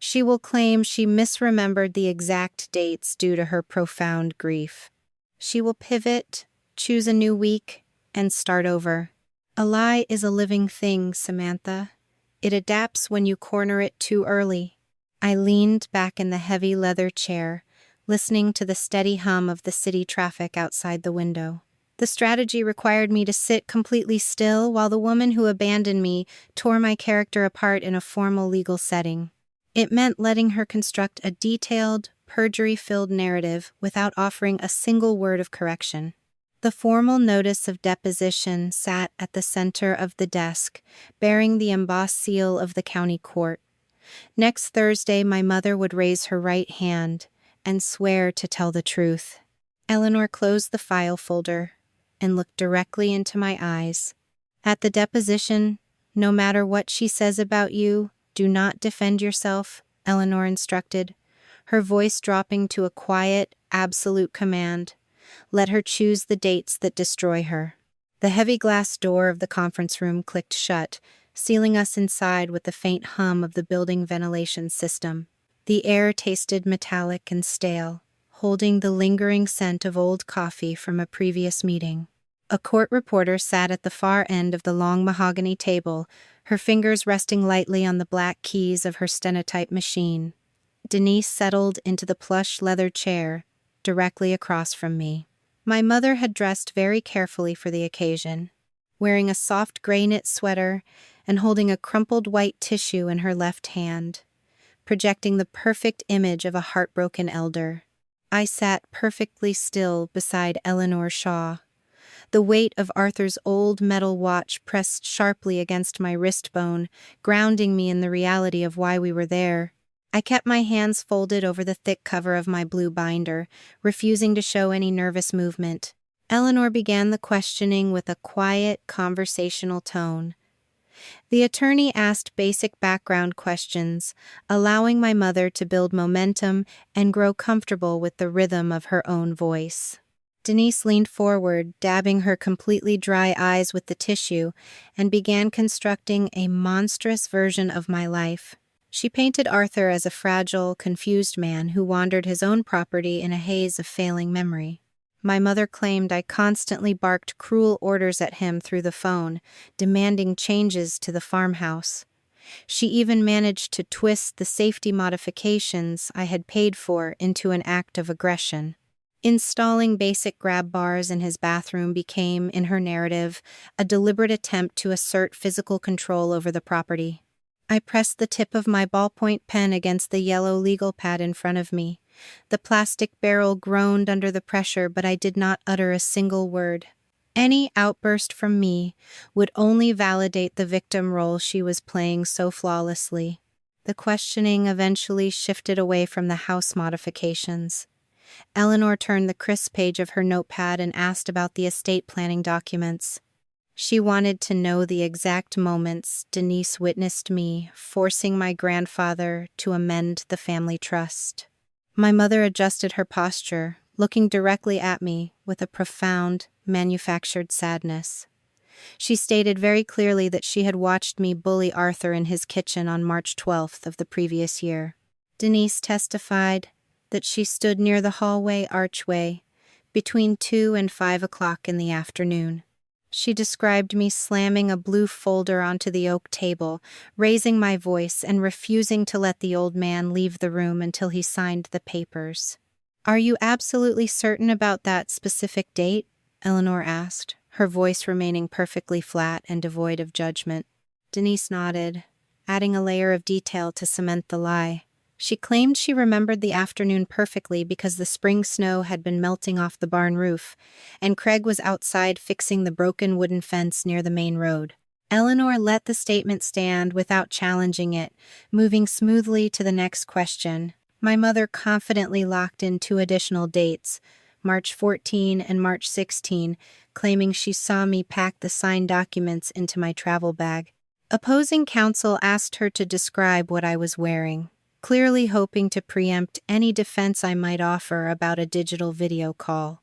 She will claim she misremembered the exact dates due to her profound grief. She will pivot, choose a new week, and start over. A lie is a living thing, Samantha. It adapts when you corner it too early. I leaned back in the heavy leather chair, listening to the steady hum of the city traffic outside the window. The strategy required me to sit completely still while the woman who abandoned me tore my character apart in a formal legal setting. It meant letting her construct a detailed, perjury-filled narrative without offering a single word of correction. The formal notice of deposition sat at the center of the desk, bearing the embossed seal of the county court. Next Thursday, my mother would raise her right hand and swear to tell the truth. Eleanor closed the file folder and looked directly into my eyes. At the deposition, no matter what she says about you, do not defend yourself, Eleanor instructed, her voice dropping to a quiet, absolute command. Let her choose the dates that destroy her. The heavy glass door of the conference room clicked shut, sealing us inside with the faint hum of the building ventilation system. The air tasted metallic and stale, holding the lingering scent of old coffee from a previous meeting. A court reporter sat at the far end of the long mahogany table, her fingers resting lightly on the black keys of her stenotype machine. Denise settled into the plush leather chair directly across from me. My mother had dressed very carefully for the occasion, wearing a soft gray knit sweater and holding a crumpled white tissue in her left hand, projecting the perfect image of a heartbroken elder. I sat perfectly still beside Eleanor Shaw. The weight of Arthur's old metal watch pressed sharply against my wrist bone, grounding me in the reality of why we were there. I kept my hands folded over the thick cover of my blue binder, refusing to show any nervous movement. Eleanor began the questioning with a quiet, conversational tone. The attorney asked basic background questions, allowing my mother to build momentum and grow comfortable with the rhythm of her own voice. Denise leaned forward, dabbing her completely dry eyes with the tissue, and began constructing a monstrous version of my life. She painted Arthur as a fragile, confused man who wandered his own property in a haze of failing memory. My mother claimed I constantly barked cruel orders at him through the phone, demanding changes to the farmhouse. She even managed to twist the safety modifications I had paid for into an act of aggression. Installing basic grab bars in his bathroom became, in her narrative, a deliberate attempt to assert physical control over the property. I pressed the tip of my ballpoint pen against the yellow legal pad in front of me. The plastic barrel groaned under the pressure, but I did not utter a single word. Any outburst from me would only validate the victim role she was playing so flawlessly. The questioning eventually shifted away from the house modifications. Eleanor turned the crisp page of her notepad and asked about the estate planning documents. She wanted to know the exact moments Denise witnessed me forcing my grandfather to amend the family trust. My mother adjusted her posture, looking directly at me with a profound, manufactured sadness. She stated very clearly that she had watched me bully Arthur in his kitchen on March 12th of the previous year. Denise testified that she stood near the hallway archway between 2 and 5 o'clock in the afternoon. She described me slamming a blue folder onto the oak table, raising my voice, and refusing to let the old man leave the room until he signed the papers. "Are you absolutely certain about that specific date?" Eleanor asked, her voice remaining perfectly flat and devoid of judgment. Denise nodded, adding a layer of detail to cement the lie. She claimed she remembered the afternoon perfectly because the spring snow had been melting off the barn roof, and Craig was outside fixing the broken wooden fence near the main road. Eleanor let the statement stand without challenging it, moving smoothly to the next question. My mother confidently locked in 2 additional dates, March 14 and March 16, claiming she saw me pack the signed documents into my travel bag. Opposing counsel asked her to describe what I was wearing, clearly hoping to preempt any defense I might offer about a digital video call.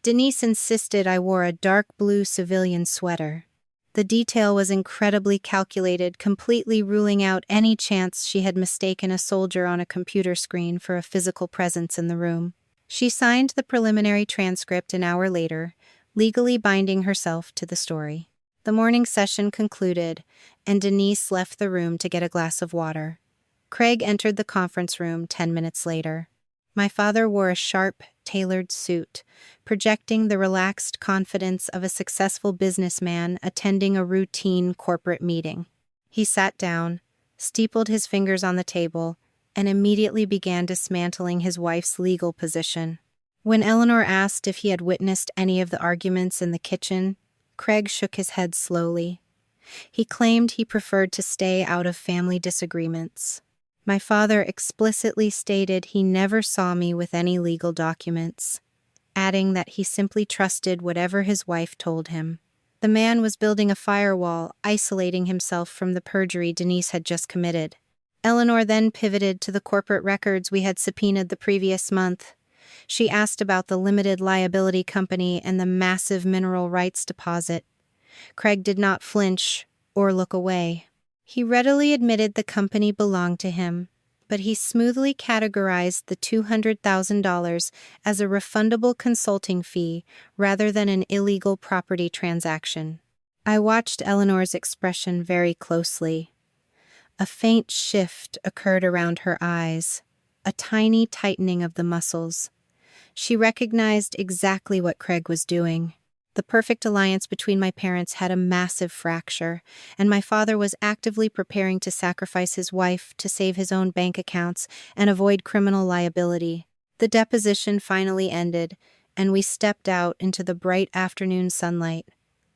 Denise insisted I wore a dark blue civilian sweater. The detail was incredibly calculated, completely ruling out any chance she had mistaken a soldier on a computer screen for a physical presence in the room. She signed the preliminary transcript an hour later, legally binding herself to the story. The morning session concluded, and Denise left the room to get a glass of water. Craig entered the conference room 10 minutes later. My father wore a sharp, tailored suit, projecting the relaxed confidence of a successful businessman attending a routine corporate meeting. He sat down, steepled his fingers on the table, and immediately began dismantling his wife's legal position. When Eleanor asked if he had witnessed any of the arguments in the kitchen, Craig shook his head slowly. He claimed he preferred to stay out of family disagreements. My father explicitly stated he never saw me with any legal documents, adding that he simply trusted whatever his wife told him. The man was building a firewall, isolating himself from the perjury Denise had just committed. Eleanor then pivoted to the corporate records we had subpoenaed the previous month. She asked about the limited liability company and the massive mineral rights deposit. Craig did not flinch or look away. He readily admitted the company belonged to him, but he smoothly categorized the $200,000 as a refundable consulting fee rather than an illegal property transaction. I watched Eleanor's expression very closely. A faint shift occurred around her eyes, a tiny tightening of the muscles. She recognized exactly what Craig was doing. The perfect alliance between my parents had a massive fracture, and my father was actively preparing to sacrifice his wife to save his own bank accounts and avoid criminal liability. The deposition finally ended, and we stepped out into the bright afternoon sunlight.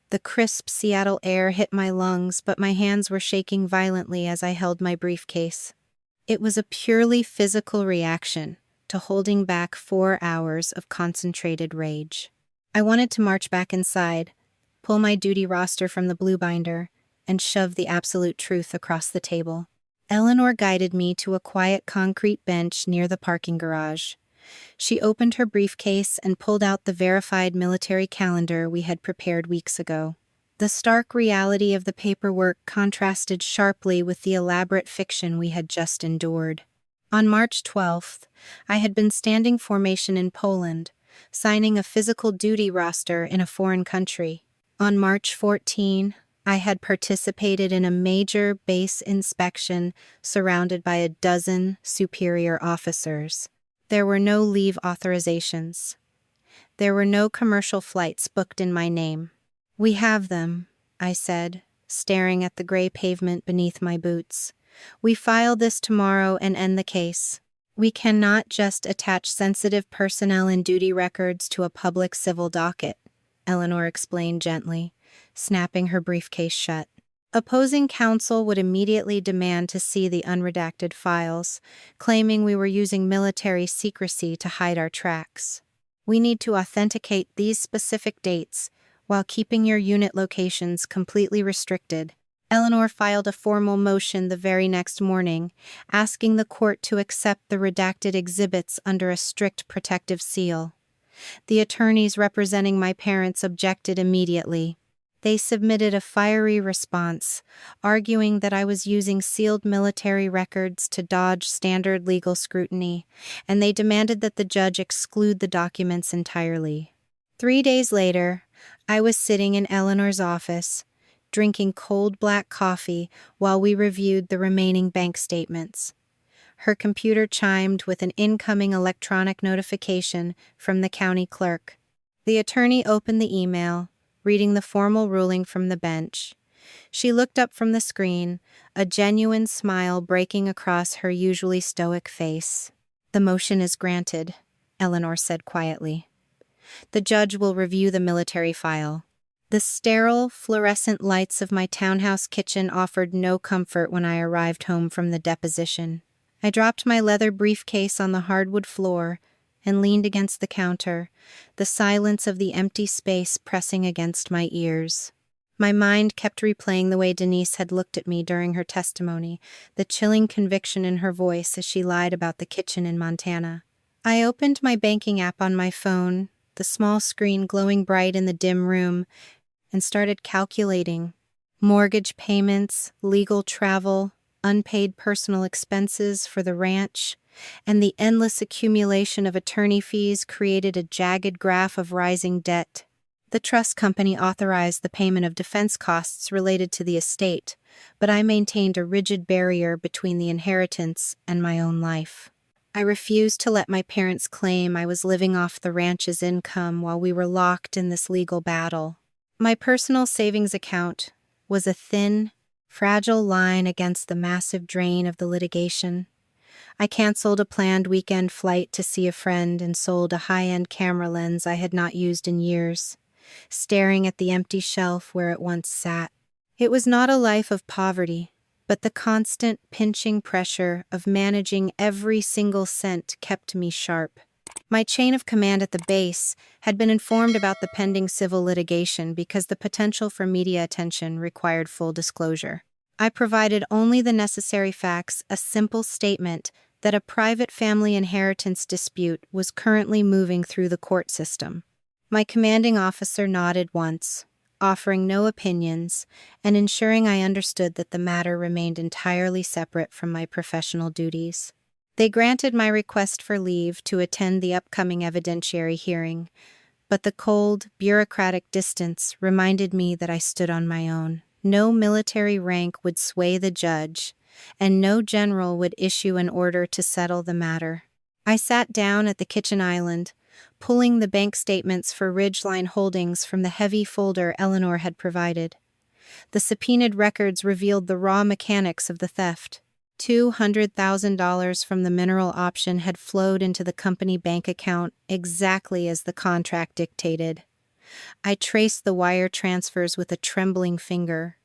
The crisp Seattle air hit my lungs, but my hands were shaking violently as I held my briefcase. It was a purely physical reaction to holding back 4 hours of concentrated rage. I wanted to march back inside, pull my duty roster from the blue binder, and shove the absolute truth across the table. Eleanor guided me to a quiet concrete bench near the parking garage. She opened her briefcase and pulled out the verified military calendar we had prepared weeks ago. The stark reality of the paperwork contrasted sharply with the elaborate fiction we had just endured. On March 12th, I had been standing formation in Poland, signing a physical duty roster in a foreign country. On March 14, I had participated in a major base inspection surrounded by a dozen superior officers. There were no leave authorizations. There were no commercial flights booked in my name. "We have them," I said, staring at the gray pavement beneath my boots. "We file this tomorrow and end the case. We cannot just attach sensitive personnel and duty records to a public civil docket," Eleanor explained gently, snapping her briefcase shut. Opposing counsel would immediately demand to see the unredacted files, claiming we were using military secrecy to hide our tracks. "We need to authenticate these specific dates while keeping your unit locations completely restricted." Eleanor filed a formal motion the very next morning, asking the court to accept the redacted exhibits under a strict protective seal. The attorneys representing my parents objected immediately. They submitted a fiery response, arguing that I was using sealed military records to dodge standard legal scrutiny, and they demanded that the judge exclude the documents entirely. 3 days later, I was sitting in Eleanor's office, drinking cold black coffee while we reviewed the remaining bank statements. Her computer chimed with an incoming electronic notification from the county clerk. The attorney opened the email, reading the formal ruling from the bench. She looked up from the screen, a genuine smile breaking across her usually stoic face. "The motion is granted," Eleanor said quietly. "The judge will review the military file." The sterile, fluorescent lights of my townhouse kitchen offered no comfort when I arrived home from the deposition. I dropped my leather briefcase on the hardwood floor and leaned against the counter, the silence of the empty space pressing against my ears. My mind kept replaying the way Denise had looked at me during her testimony, the chilling conviction in her voice as she lied about the kitchen in Montana. I opened my banking app on my phone, the small screen glowing bright in the dim room, and started calculating. Mortgage payments, legal travel, unpaid personal expenses for the ranch, and the endless accumulation of attorney fees created a jagged graph of rising debt. The trust company authorized the payment of defense costs related to the estate, but I maintained a rigid barrier between the inheritance and my own life. I refused to let my parents claim I was living off the ranch's income while we were locked in this legal battle. My personal savings account was a thin, fragile line against the massive drain of the litigation. I canceled a planned weekend flight to see a friend and sold a high-end camera lens I had not used in years, staring at the empty shelf where it once sat. It was not a life of poverty, but the constant pinching pressure of managing every single cent kept me sharp. My chain of command at the base had been informed about the pending civil litigation because the potential for media attention required full disclosure. I provided only the necessary facts, a simple statement that a private family inheritance dispute was currently moving through the court system. My commanding officer nodded once, offering no opinions and ensuring I understood that the matter remained entirely separate from my professional duties. They granted my request for leave to attend the upcoming evidentiary hearing, but the cold, bureaucratic distance reminded me that I stood on my own. No military rank would sway the judge, and no general would issue an order to settle the matter. I sat down at the kitchen island, pulling the bank statements for Ridgeline Holdings from the heavy folder Eleanor had provided. The subpoenaed records revealed the raw mechanics of the theft. $200,000 from the mineral option had flowed into the company bank account exactly as the contract dictated. I traced the wire transfers with a trembling finger.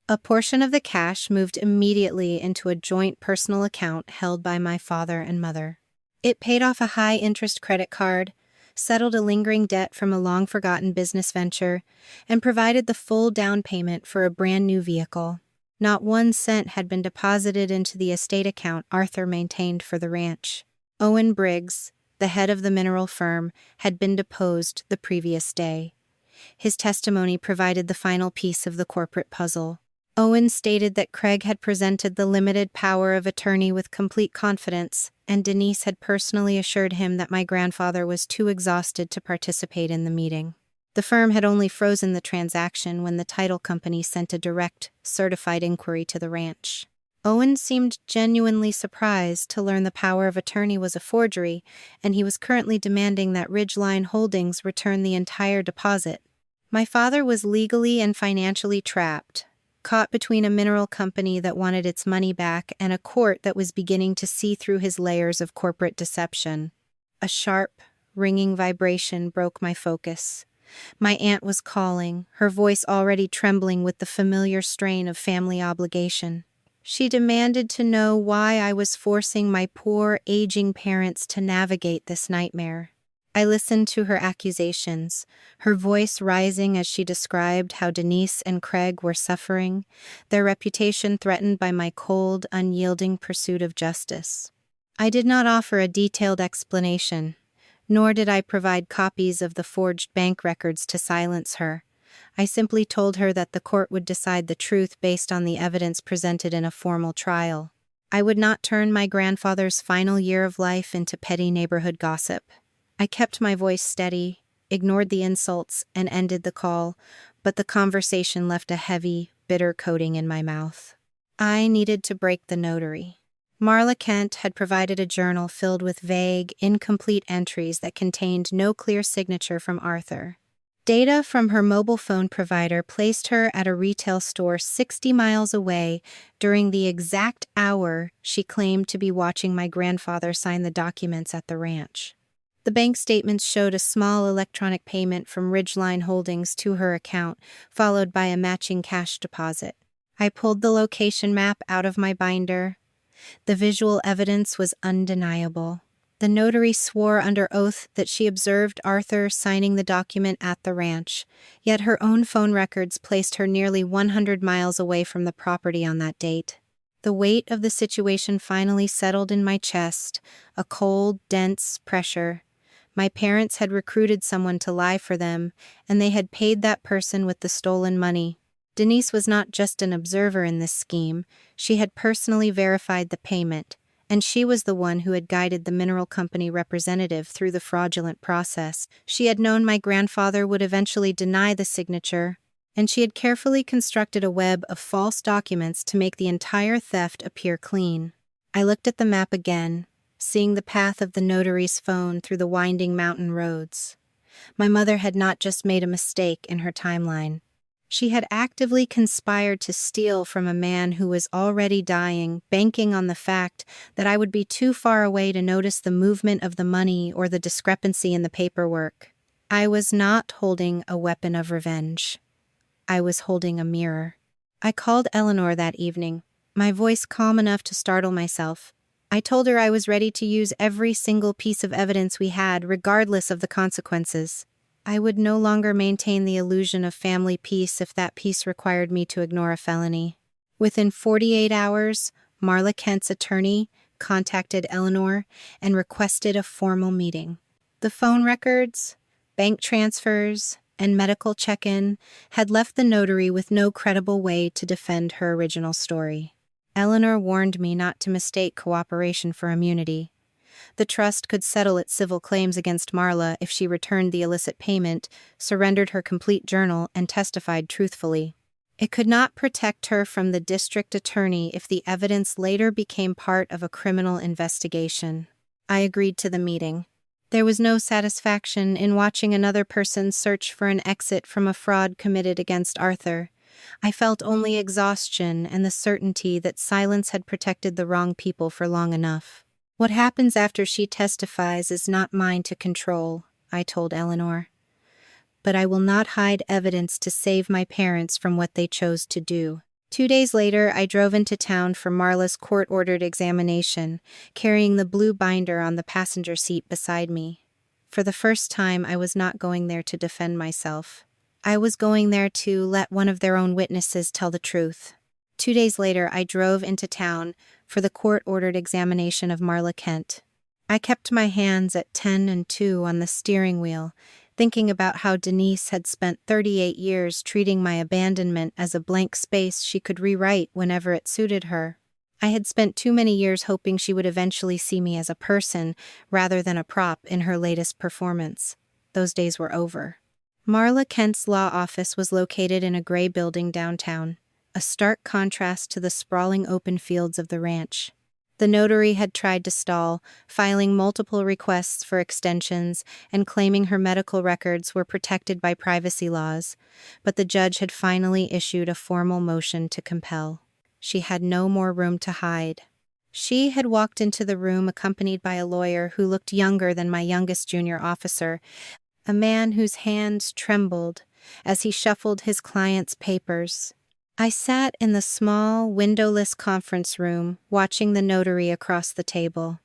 A portion of the cash moved immediately into a joint personal account held by my father and mother. It paid off a high-interest credit card, settled a lingering debt from a long-forgotten business venture, and provided the full down payment for a brand-new vehicle. Not 1 cent had been deposited into the estate account Arthur maintained for the ranch. Owen Briggs, the head of the mineral firm, had been deposed the previous day. His testimony provided the final piece of the corporate puzzle. Owen stated that Craig had presented the limited power of attorney with complete confidence, and Denise had personally assured him that my grandfather was too exhausted to participate in the meeting. The firm had only frozen the transaction when the title company sent a direct, certified inquiry to the ranch. Owen seemed genuinely surprised to learn the power of attorney was a forgery, and he was currently demanding that Ridgeline Holdings return the entire deposit. My father was legally and financially trapped, caught between a mineral company that wanted its money back and a court that was beginning to see through his layers of corporate deception. A sharp, ringing vibration broke my focus. My aunt was calling, her voice already trembling with the familiar strain of family obligation. She demanded to know why I was forcing my poor, aging parents to navigate this nightmare. I listened to her accusations, her voice rising as she described how Denise and Craig were suffering, their reputation threatened by my cold, unyielding pursuit of justice. I did not offer a detailed explanation, nor did I provide copies of the forged bank records to silence her. I simply told her that the court would decide the truth based on the evidence presented in a formal trial. I would not turn my grandfather's final year of life into petty neighborhood gossip. I kept my voice steady, ignored the insults, and ended the call, but the conversation left a heavy, bitter coating in my mouth. I needed to break the notary. Marla Kent had provided a journal filled with vague, incomplete entries that contained no clear signature from Arthur. Data from her mobile phone provider placed her at a retail store 60 miles away during the exact hour she claimed to be watching my grandfather sign the documents at the ranch. The bank statements showed a small electronic payment from Ridgeline Holdings to her account, followed by a matching cash deposit. I pulled the location map out of my binder. The visual evidence was undeniable. The notary swore under oath that she observed Arthur signing the document at the ranch, yet her own phone records placed her nearly 100 miles away from the property on that date. The weight of the situation finally settled in my chest, a cold, dense pressure. My parents had recruited someone to lie for them, and they had paid that person with the stolen money. Denise was not just an observer in this scheme, she had personally verified the payment, and she was the one who had guided the mineral company representative through the fraudulent process. She had known my grandfather would eventually deny the signature, and she had carefully constructed a web of false documents to make the entire theft appear clean. I looked at the map again, seeing the path of the notary's phone through the winding mountain roads. My mother had not just made a mistake in her timeline. She had actively conspired to steal from a man who was already dying, banking on the fact that I would be too far away to notice the movement of the money or the discrepancy in the paperwork. I was not holding a weapon of revenge. I was holding a mirror. I called Eleanor that evening, my voice calm enough to startle myself. I told her I was ready to use every single piece of evidence we had, regardless of the consequences. I would no longer maintain the illusion of family peace if that peace required me to ignore a felony. Within 48 hours, Marla Kent's attorney contacted Eleanor and requested a formal meeting. The phone records, bank transfers, and medical check-in had left the notary with no credible way to defend her original story. Eleanor warned me not to mistake cooperation for immunity. The trust could settle its civil claims against Marla if she returned the illicit payment, surrendered her complete journal, and testified truthfully. It could not protect her from the district attorney if the evidence later became part of a criminal investigation. I agreed to the meeting. There was no satisfaction in watching another person search for an exit from a fraud committed against Arthur. I felt only exhaustion and the certainty that silence had protected the wrong people for long enough. What happens after she testifies is not mine to control, I told Eleanor. But I will not hide evidence to save my parents from what they chose to do. 2 days later, I drove into town for Marla's court-ordered examination, carrying the blue binder on the passenger seat beside me. For the first time, I was not going there to defend myself. I was going there to let one of their own witnesses tell the truth. 2 days later, I drove into town for the court-ordered examination of Marla Kent. I kept my hands at 10 and 2 on the steering wheel, thinking about how Denise had spent 38 years treating my abandonment as a blank space she could rewrite whenever it suited her. I had spent too many years hoping she would eventually see me as a person rather than a prop in her latest performance. Those days were over. Marla Kent's law office was located in a gray building downtown, a stark contrast to the sprawling open fields of the ranch. The notary had tried to stall, filing multiple requests for extensions and claiming her medical records were protected by privacy laws, but the judge had finally issued a formal motion to compel. She had no more room to hide. She had walked into the room accompanied by a lawyer who looked younger than my youngest junior officer, a man whose hands trembled as he shuffled his client's papers. I sat in the small, windowless conference room, watching the notary across the table.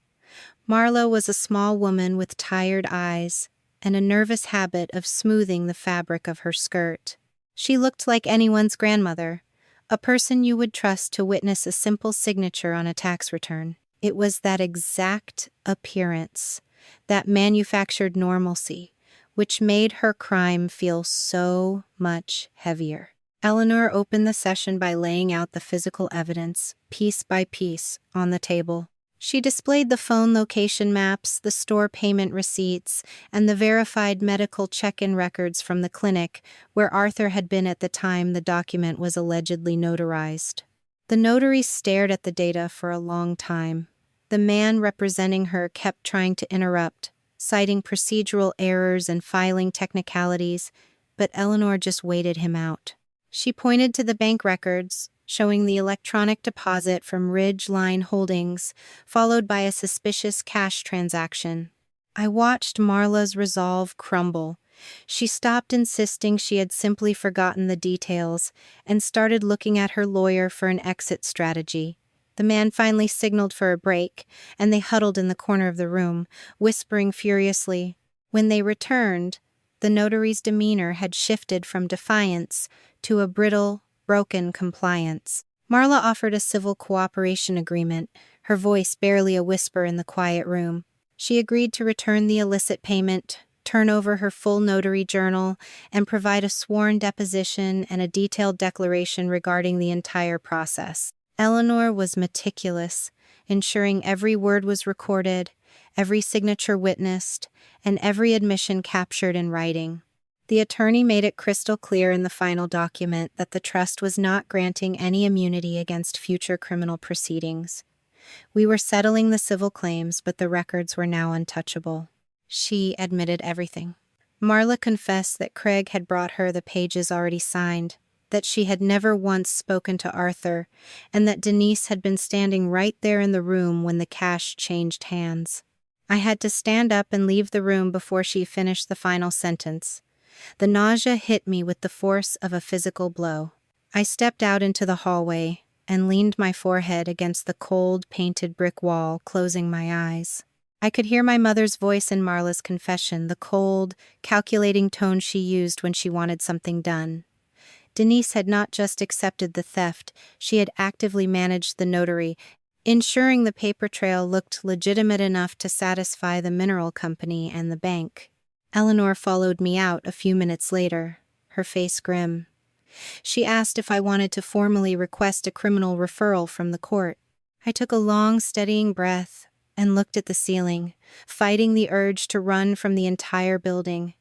Marla was a small woman with tired eyes and a nervous habit of smoothing the fabric of her skirt. She looked like anyone's grandmother, a person you would trust to witness a simple signature on a tax return. It was that exact appearance, that manufactured normalcy, which made her crime feel so much heavier. Eleanor opened the session by laying out the physical evidence, piece by piece, on the table. She displayed the phone location maps, the store payment receipts, and the verified medical check-in records from the clinic where Arthur had been at the time the document was allegedly notarized. The notary stared at the data for a long time. The man representing her kept trying to interrupt, citing procedural errors and filing technicalities, but Eleanor just waited him out. She pointed to the bank records, showing the electronic deposit from Ridge Line Holdings, followed by a suspicious cash transaction. I watched Marla's resolve crumble. She stopped insisting she had simply forgotten the details and started looking at her lawyer for an exit strategy. The man finally signaled for a break, and they huddled in the corner of the room, whispering furiously. When they returned, the notary's demeanor had shifted from defiance to a brittle, broken compliance. Marla offered a civil cooperation agreement, her voice barely a whisper in the quiet room. She agreed to return the illicit payment, turn over her full notary journal, and provide a sworn deposition and a detailed declaration regarding the entire process. Eleanor was meticulous, ensuring every word was recorded, every signature witnessed, and every admission captured in writing. The attorney made it crystal clear in the final document that the trust was not granting any immunity against future criminal proceedings. We were settling the civil claims, but the records were now untouchable. She admitted everything. Marla confessed that Craig had brought her the pages already signed, that she had never once spoken to Arthur, and that Denise had been standing right there in the room when the cash changed hands. I had to stand up and leave the room before she finished the final sentence. The nausea hit me with the force of a physical blow. I stepped out into the hallway and leaned my forehead against the cold, painted brick wall, closing my eyes. I could hear my mother's voice in Marla's confession, the cold, calculating tone she used when she wanted something done. Denise had not just accepted the theft, she had actively managed the notary, ensuring the paper trail looked legitimate enough to satisfy the mineral company and the bank. Eleanor followed me out a few minutes later, her face grim. She asked if I wanted to formally request a criminal referral from the court. I took a long, steadying breath and looked at the ceiling, fighting the urge to run from the entire building.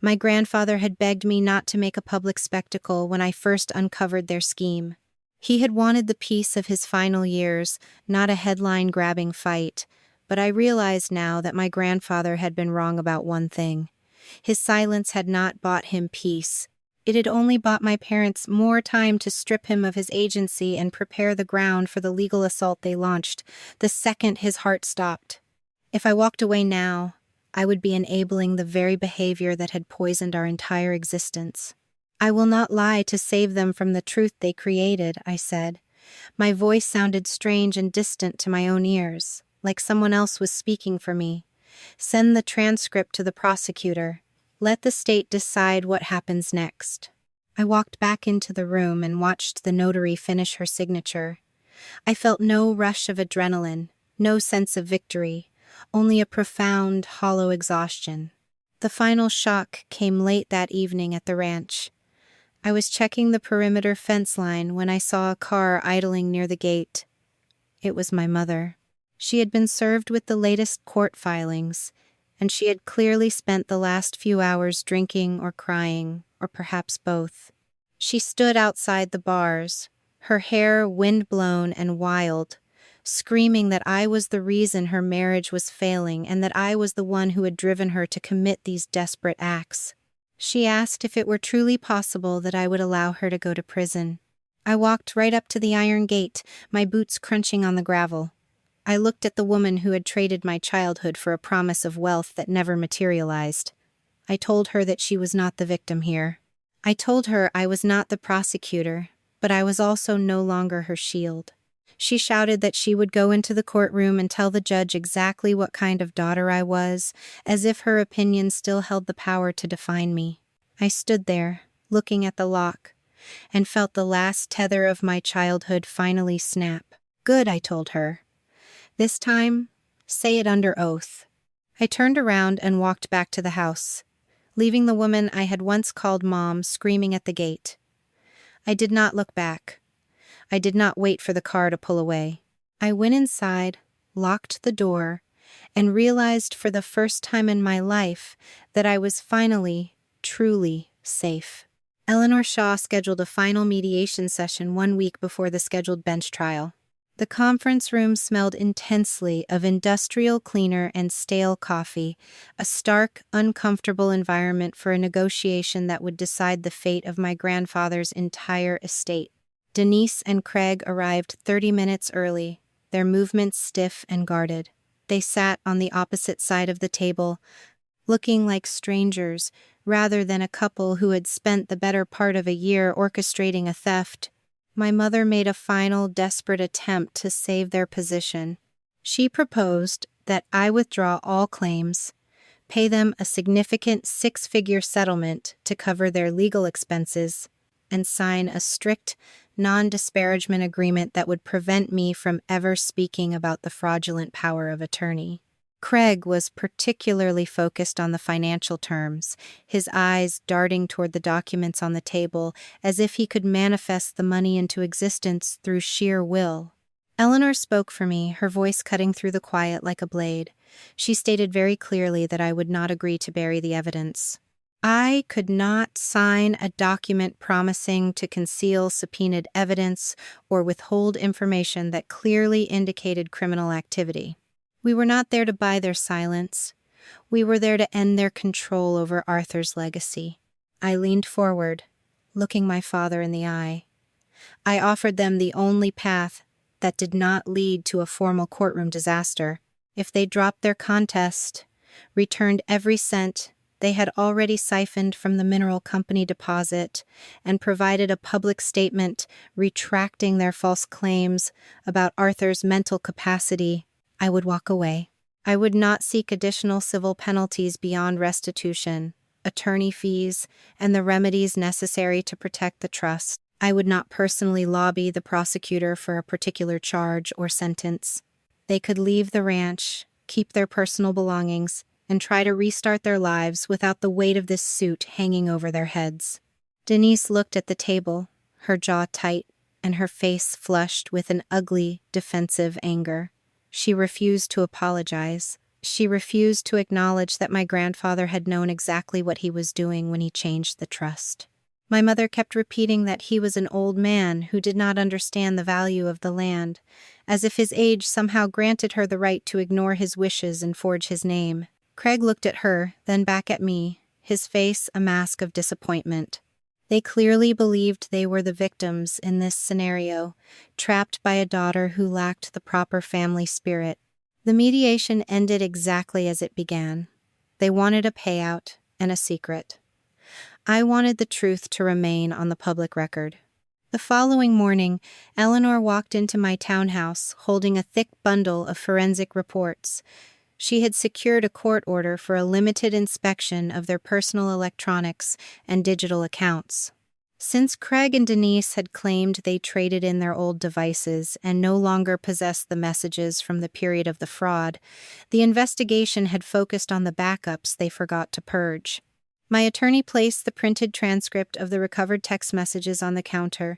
My grandfather had begged me not to make a public spectacle when I first uncovered their scheme. He had wanted the peace of his final years, not a headline-grabbing fight, but I realized now that my grandfather had been wrong about one thing. His silence had not bought him peace. It had only bought my parents more time to strip him of his agency and prepare the ground for the legal assault they launched, the second his heart stopped. If I walked away now, I would be enabling the very behavior that had poisoned our entire existence. I will not lie to save them from the truth they created, I said. My voice sounded strange and distant to my own ears, like someone else was speaking for me. Send the transcript to the prosecutor. Let the state decide what happens next. I walked back into the room and watched the notary finish her signature. I felt no rush of adrenaline, no sense of victory, only a profound, hollow exhaustion. The final shock came late that evening at the ranch. I was checking the perimeter fence line when I saw a car idling near the gate. It was my mother. She had been served with the latest court filings, and she had clearly spent the last few hours drinking or crying, or perhaps both. She stood outside the bars, her hair wind-blown and wild, screaming that I was the reason her marriage was failing and that I was the one who had driven her to commit these desperate acts. She asked if it were truly possible that I would allow her to go to prison. I walked right up to the iron gate, my boots crunching on the gravel. I looked at the woman who had traded my childhood for a promise of wealth that never materialized. I told her that she was not the victim here. I told her I was not the prosecutor, but I was also no longer her shield. She shouted that she would go into the courtroom and tell the judge exactly what kind of daughter I was, as if her opinion still held the power to define me. I stood there, looking at the lock, and felt the last tether of my childhood finally snap. Good, I told her. This time, say it under oath. I turned around and walked back to the house, leaving the woman I had once called Mom screaming at the gate. I did not look back. I did not wait for the car to pull away. I went inside, locked the door, and realized for the first time in my life that I was finally, truly safe. Eleanor Shaw scheduled a final mediation session 1 week before the scheduled bench trial. The conference room smelled intensely of industrial cleaner and stale coffee, a stark, uncomfortable environment for a negotiation that would decide the fate of my grandfather's entire estate. Denise and Craig arrived 30 minutes early, their movements stiff and guarded. They sat on the opposite side of the table, looking like strangers rather than a couple who had spent the better part of a year orchestrating a theft. My mother made a final, desperate attempt to save their position. She proposed that I withdraw all claims, pay them a significant 6-figure settlement to cover their legal expenses, and sign a strict, non-disparagement agreement that would prevent me from ever speaking about the fraudulent power of attorney. Craig was particularly focused on the financial terms, his eyes darting toward the documents on the table as if he could manifest the money into existence through sheer will. Eleanor spoke for me, her voice cutting through the quiet like a blade. She stated very clearly that I would not agree to bury the evidence. I could not sign a document promising to conceal subpoenaed evidence or withhold information that clearly indicated criminal activity. We were not there to buy their silence. We were there to end their control over Arthur's legacy. I leaned forward, looking my father in the eye. I offered them the only path that did not lead to a formal courtroom disaster. If they dropped their contest, returned every cent they had already siphoned from the mineral company deposit, and provided a public statement retracting their false claims about Arthur's mental capacity, I would walk away. I would not seek additional civil penalties beyond restitution, attorney fees, and the remedies necessary to protect the trust. I would not personally lobby the prosecutor for a particular charge or sentence. They could leave the ranch, keep their personal belongings, and try to restart their lives without the weight of this suit hanging over their heads. Denise looked at the table, her jaw tight, and her face flushed with an ugly, defensive anger. She refused to apologize. She refused to acknowledge that my grandfather had known exactly what he was doing when he changed the trust. My mother kept repeating that he was an old man who did not understand the value of the land, as if his age somehow granted her the right to ignore his wishes and forge his name. Craig looked at her, then back at me, his face a mask of disappointment. They clearly believed they were the victims in this scenario, trapped by a daughter who lacked the proper family spirit. The mediation ended exactly as it began. They wanted a payout and a secret. I wanted the truth to remain on the public record. The following morning, Eleanor walked into my townhouse holding a thick bundle of forensic reports. She had secured a court order for a limited inspection of their personal electronics and digital accounts. Since Craig and Denise had claimed they traded in their old devices and no longer possessed the messages from the period of the fraud, the investigation had focused on the backups they forgot to purge. My attorney placed the printed transcript of the recovered text messages on the counter.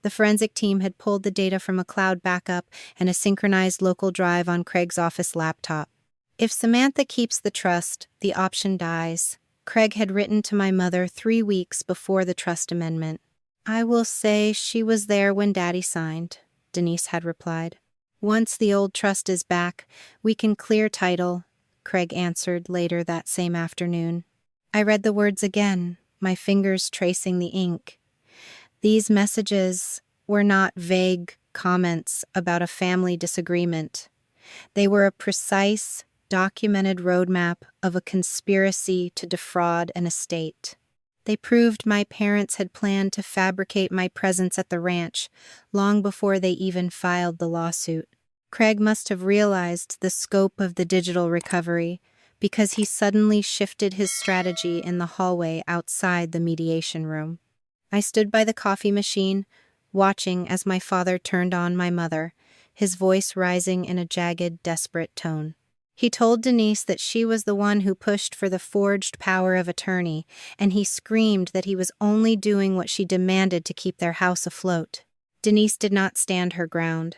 The forensic team had pulled the data from a cloud backup and a synchronized local drive on Craig's office laptop. If Samantha keeps the trust, the option dies. Craig had written to my mother 3 weeks before the trust amendment. I will say she was there when Daddy signed, Denise had replied. Once the old trust is back, we can clear title, Craig answered later that same afternoon. I read the words again, my fingers tracing the ink. These messages were not vague comments about a family disagreement. They were a precise, documented roadmap of a conspiracy to defraud an estate. They proved my parents had planned to fabricate my presence at the ranch long before they even filed the lawsuit. Craig must have realized the scope of the digital recovery because he suddenly shifted his strategy in the hallway outside the mediation room. I stood by the coffee machine, watching as my father turned on my mother, his voice rising in a jagged, desperate tone. He told Denise that she was the one who pushed for the forged power of attorney, and he screamed that he was only doing what she demanded to keep their house afloat. Denise did not stand her ground.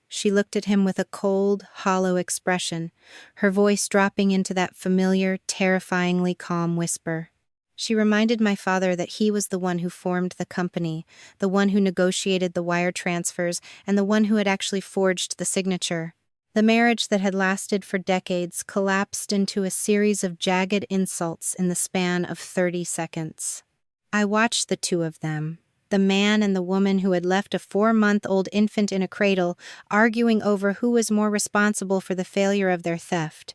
She looked at him with a cold, hollow expression, her voice dropping into that familiar, terrifyingly calm whisper. She reminded my father that he was the one who formed the company, the one who negotiated the wire transfers, and the one who had actually forged the signature. The marriage that had lasted for decades collapsed into a series of jagged insults in the span of 30 seconds. I watched the two of them, the man and the woman who had left a 4-month-old infant in a cradle, arguing over who was more responsible for the failure of their theft.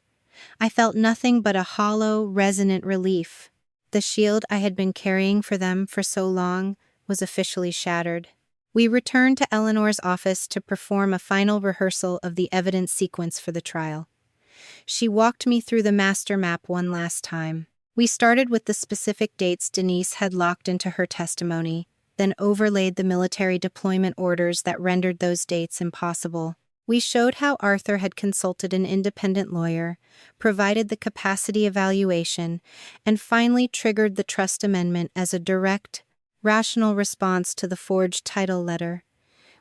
I felt nothing but a hollow, resonant relief. The shield I had been carrying for them for so long was officially shattered. We returned to Eleanor's office to perform a final rehearsal of the evidence sequence for the trial. She walked me through the master map one last time. We started with the specific dates Denise had locked into her testimony, then overlaid the military deployment orders that rendered those dates impossible. We showed how Arthur had consulted an independent lawyer, provided the capacity evaluation, and finally triggered the trust amendment as a direct, rational response to the forged title letter.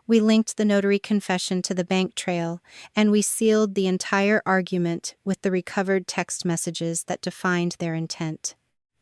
We linked the notary confession to the bank trail, and we sealed the entire argument with the recovered text messages that defined their intent.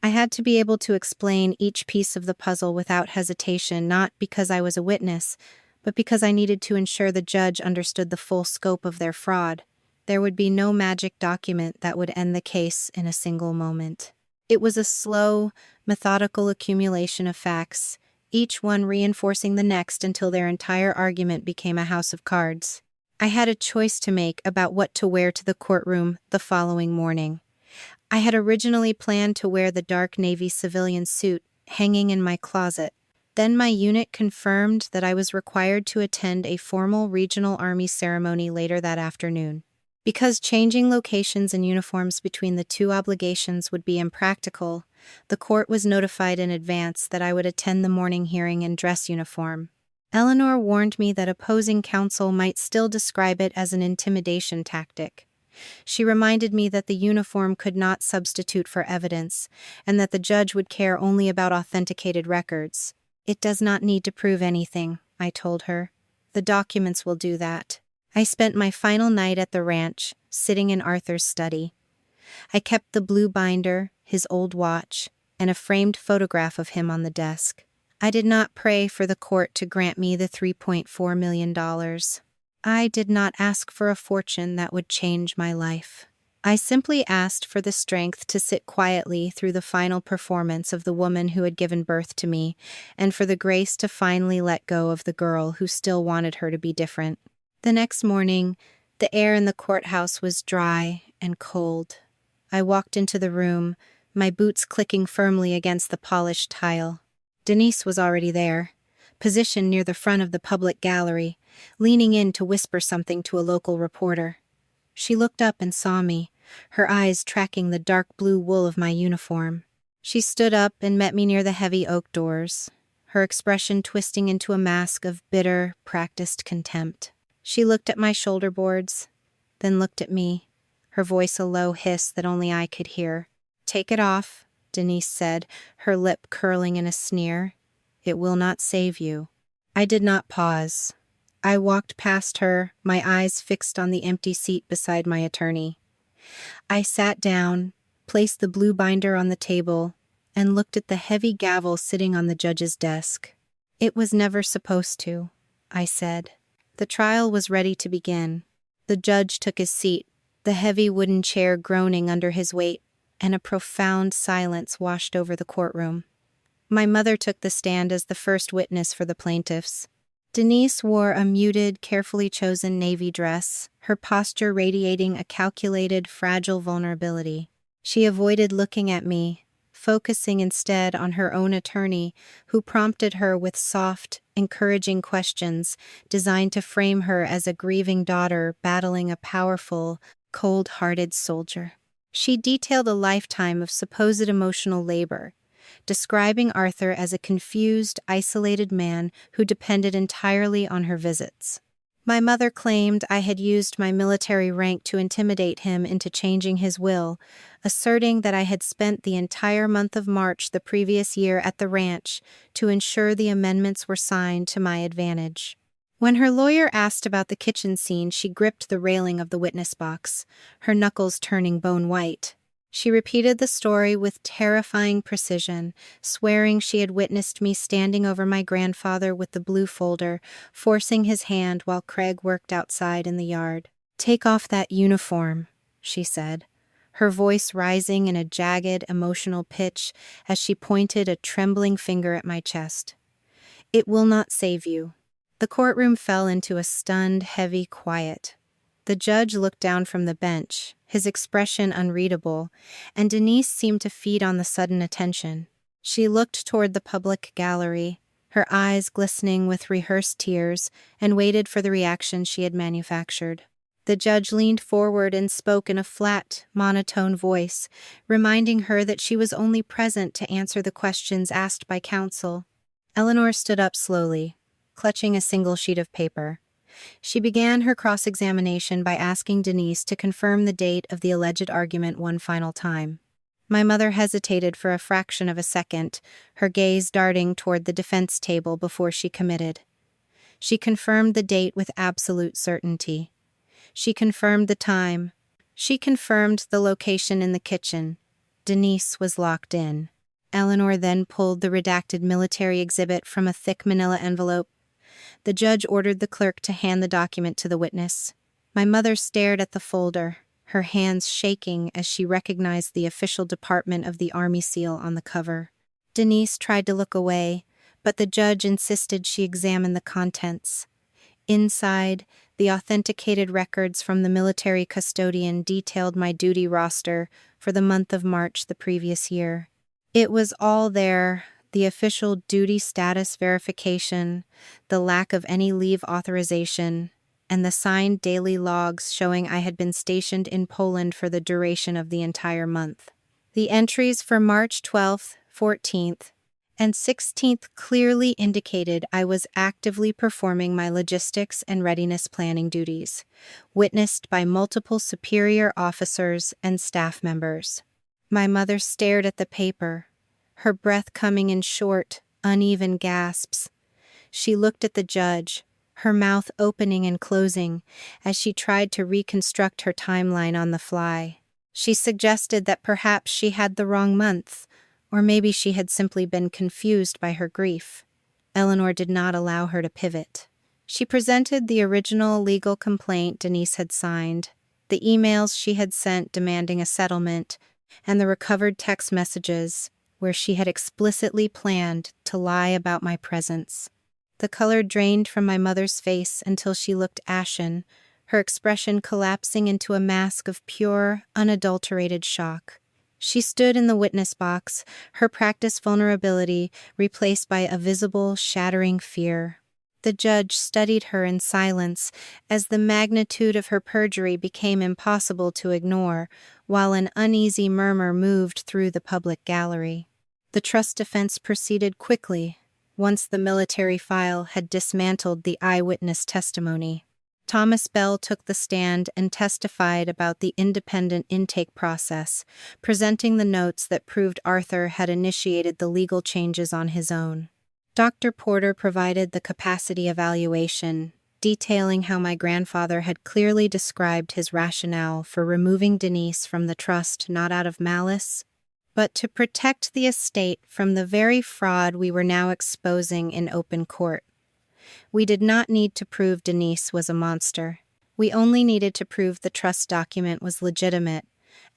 I had to be able to explain each piece of the puzzle without hesitation, not because I was a witness, but because I needed to ensure the judge understood the full scope of their fraud. There would be no magic document that would end the case in a single moment. It was a slow, methodical accumulation of facts, each one reinforcing the next until their entire argument became a house of cards. I had a choice to make about what to wear to the courtroom the following morning. I had originally planned to wear the dark navy civilian suit hanging in my closet. Then my unit confirmed that I was required to attend a formal regional army ceremony later that afternoon. Because changing locations and uniforms between the two obligations would be impractical, the court was notified in advance that I would attend the morning hearing in dress uniform. Eleanor warned me that opposing counsel might still describe it as an intimidation tactic. She reminded me that the uniform could not substitute for evidence, and that the judge would care only about authenticated records. "It does not need to prove anything," I told her. "The documents will do that." I spent my final night at the ranch, sitting in Arthur's study. I kept the blue binder, his old watch, and a framed photograph of him on the desk. I did not pray for the court to grant me the $3.4 million. I did not ask for a fortune that would change my life. I simply asked for the strength to sit quietly through the final performance of the woman who had given birth to me, and for the grace to finally let go of the girl who still wanted her to be different. The next morning, the air in the courthouse was dry and cold. I walked into the room, my boots clicking firmly against the polished tile. Denise was already there, positioned near the front of the public gallery, leaning in to whisper something to a local reporter. She looked up and saw me, her eyes tracking the dark blue wool of my uniform. She stood up and met me near the heavy oak doors, her expression twisting into a mask of bitter, practiced contempt. She looked at my shoulder boards, then looked at me, her voice a low hiss that only I could hear. "Take it off," Denise said, her lip curling in a sneer. "It will not save you." I did not pause. I walked past her, my eyes fixed on the empty seat beside my attorney. I sat down, placed the blue binder on the table, and looked at the heavy gavel sitting on the judge's desk. "It was never supposed to," I said. The trial was ready to begin. The judge took his seat, the heavy wooden chair groaning under his weight, and a profound silence washed over the courtroom. My mother took the stand as the first witness for the plaintiffs. Denise wore a muted, carefully chosen navy dress, her posture radiating a calculated, fragile vulnerability. She avoided looking at me, focusing instead on her own attorney, who prompted her with soft, encouraging questions designed to frame her as a grieving daughter battling a powerful, cold-hearted soldier. She detailed a lifetime of supposed emotional labor, describing Arthur as a confused, isolated man who depended entirely on her visits. My mother claimed I had used my military rank to intimidate him into changing his will, asserting that I had spent the entire month of March the previous year at the ranch to ensure the amendments were signed to my advantage. When her lawyer asked about the kitchen scene, she gripped the railing of the witness box, her knuckles turning bone white. She repeated the story with terrifying precision, swearing she had witnessed me standing over my grandfather with the blue folder, forcing his hand while Craig worked outside in the yard. "Take off that uniform," she said, her voice rising in a jagged, emotional pitch as she pointed a trembling finger at my chest. "It will not save you." The courtroom fell into a stunned, heavy quiet. The judge looked down from the bench, his expression unreadable, and Denise seemed to feed on the sudden attention. She looked toward the public gallery, her eyes glistening with rehearsed tears, and waited for the reaction she had manufactured. The judge leaned forward and spoke in a flat, monotone voice, reminding her that she was only present to answer the questions asked by counsel. Eleanor stood up slowly, clutching a single sheet of paper. She began her cross-examination by asking Denise to confirm the date of the alleged argument one final time. My mother hesitated for a fraction of a second, her gaze darting toward the defense table before she committed. She confirmed the date with absolute certainty. She confirmed the time. She confirmed the location in the kitchen. Denise was locked in. Eleanor then pulled the redacted military exhibit from a thick manila envelope. The judge ordered the clerk to hand the document to the witness. My mother stared at the folder, her hands shaking as she recognized the official department of the Army seal on the cover. Denise tried to look away, but the judge insisted she examine the contents. Inside, the authenticated records from the military custodian detailed my duty roster for the month of March the previous year. It was all there. The official duty status verification, the lack of any leave authorization, and the signed daily logs showing I had been stationed in Poland for the duration of the entire month. The entries for March 12th, 14th, and 16th clearly indicated I was actively performing my logistics and readiness planning duties, witnessed by multiple superior officers and staff members. My mother stared at the paper, her breath coming in short, uneven gasps. She looked at the judge, her mouth opening and closing as she tried to reconstruct her timeline on the fly. She suggested that perhaps she had the wrong month, or maybe she had simply been confused by her grief. Eleanor did not allow her to pivot. She presented the original legal complaint Denise had signed, the emails she had sent demanding a settlement, and the recovered text messages where she had explicitly planned to lie about my presence. The color drained from my mother's face until she looked ashen, her expression collapsing into a mask of pure, unadulterated shock. She stood in the witness box, her practiced vulnerability replaced by a visible, shattering fear. The judge studied her in silence as the magnitude of her perjury became impossible to ignore, while an uneasy murmur moved through the public gallery. The trust defense proceeded quickly, once the military file had dismantled the eyewitness testimony. Thomas Bell took the stand and testified about the independent intake process, presenting the notes that proved Arthur had initiated the legal changes on his own. Dr. Porter provided the capacity evaluation, detailing how my grandfather had clearly described his rationale for removing Denise from the trust not out of malice, but to protect the estate from the very fraud we were now exposing in open court. We did not need to prove Denise was a monster. We only needed to prove the trust document was legitimate,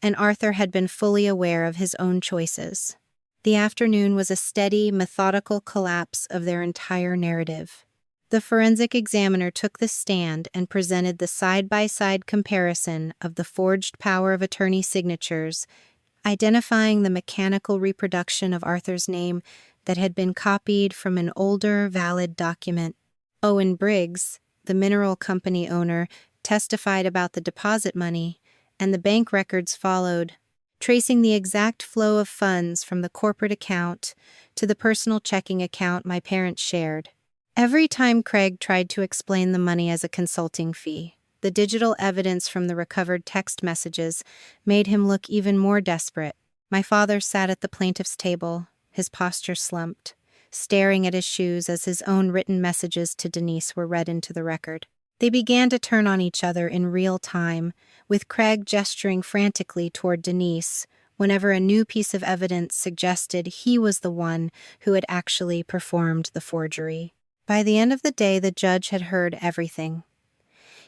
and Arthur had been fully aware of his own choices. The afternoon was a steady, methodical collapse of their entire narrative. The forensic examiner took the stand and presented the side-by-side comparison of the forged power of attorney signatures, identifying the mechanical reproduction of Arthur's name that had been copied from an older, valid document. Owen Briggs, the mineral company owner, testified about the deposit money, and the bank records followed, tracing the exact flow of funds from the corporate account to the personal checking account my parents shared. Every time Craig tried to explain the money as a consulting fee, the digital evidence from the recovered text messages made him look even more desperate. My father sat at the plaintiff's table, his posture slumped, staring at his shoes as his own written messages to Denise were read into the record. They began to turn on each other in real time, with Craig gesturing frantically toward Denise whenever a new piece of evidence suggested he was the one who had actually performed the forgery. By the end of the day, the judge had heard everything.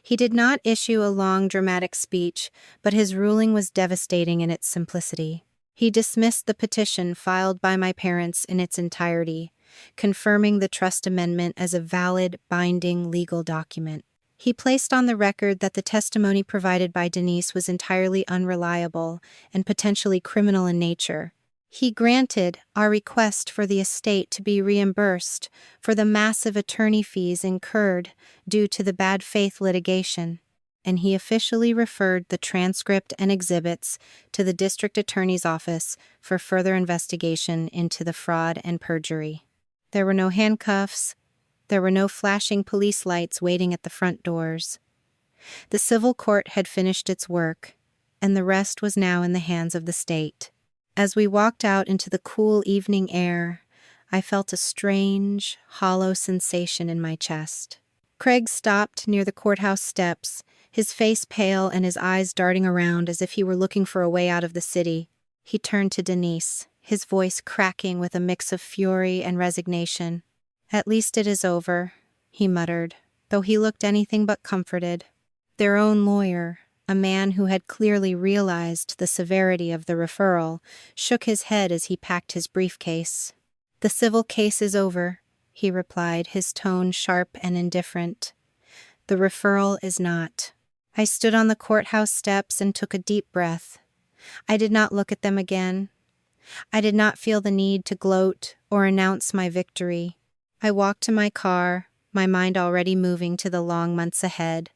He did not issue a long, dramatic speech, but his ruling was devastating in its simplicity. He dismissed the petition filed by my parents in its entirety, confirming the trust amendment as a valid, binding legal document. He placed on the record that the testimony provided by Denise was entirely unreliable and potentially criminal in nature. He granted our request for the estate to be reimbursed for the massive attorney fees incurred due to the bad faith litigation, and he officially referred the transcript and exhibits to the district attorney's office for further investigation into the fraud and perjury. There were no handcuffs. There were no flashing police lights waiting at the front doors. The civil court had finished its work, and the rest was now in the hands of the state. As we walked out into the cool evening air, I felt a strange, hollow sensation in my chest. Craig stopped near the courthouse steps, his face pale and his eyes darting around as if he were looking for a way out of the city. He turned to Denise, his voice cracking with a mix of fury and resignation. "At least it is over," he muttered, though he looked anything but comforted. Their own lawyer, a man who had clearly realized the severity of the referral, shook his head as he packed his briefcase. "The civil case is over," he replied, his tone sharp and indifferent. "The referral is not." I stood on the courthouse steps and took a deep breath. I did not look at them again. I did not feel the need to gloat or announce my victory. I walked to my car, my mind already moving to the long months ahead,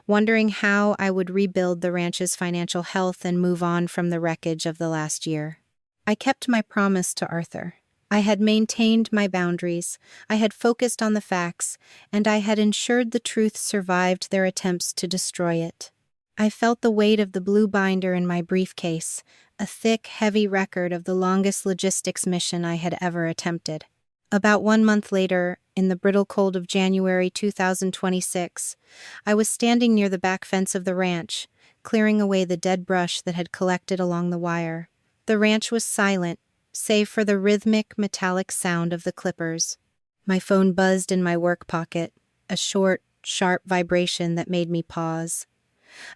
wondering how I would rebuild the ranch's financial health and move on from the wreckage of the last year. I kept my promise to Arthur. I had maintained my boundaries, I had focused on the facts, and I had ensured the truth survived their attempts to destroy it. I felt the weight of the blue binder in my briefcase, a thick, heavy record of the longest logistics mission I had ever attempted. About 1 month later, in the brittle cold of January 2026, I was standing near the back fence of the ranch, clearing away the dead brush that had collected along the wire. The ranch was silent, save for the rhythmic, metallic sound of the clippers. My phone buzzed in my work pocket, a short, sharp vibration that made me pause.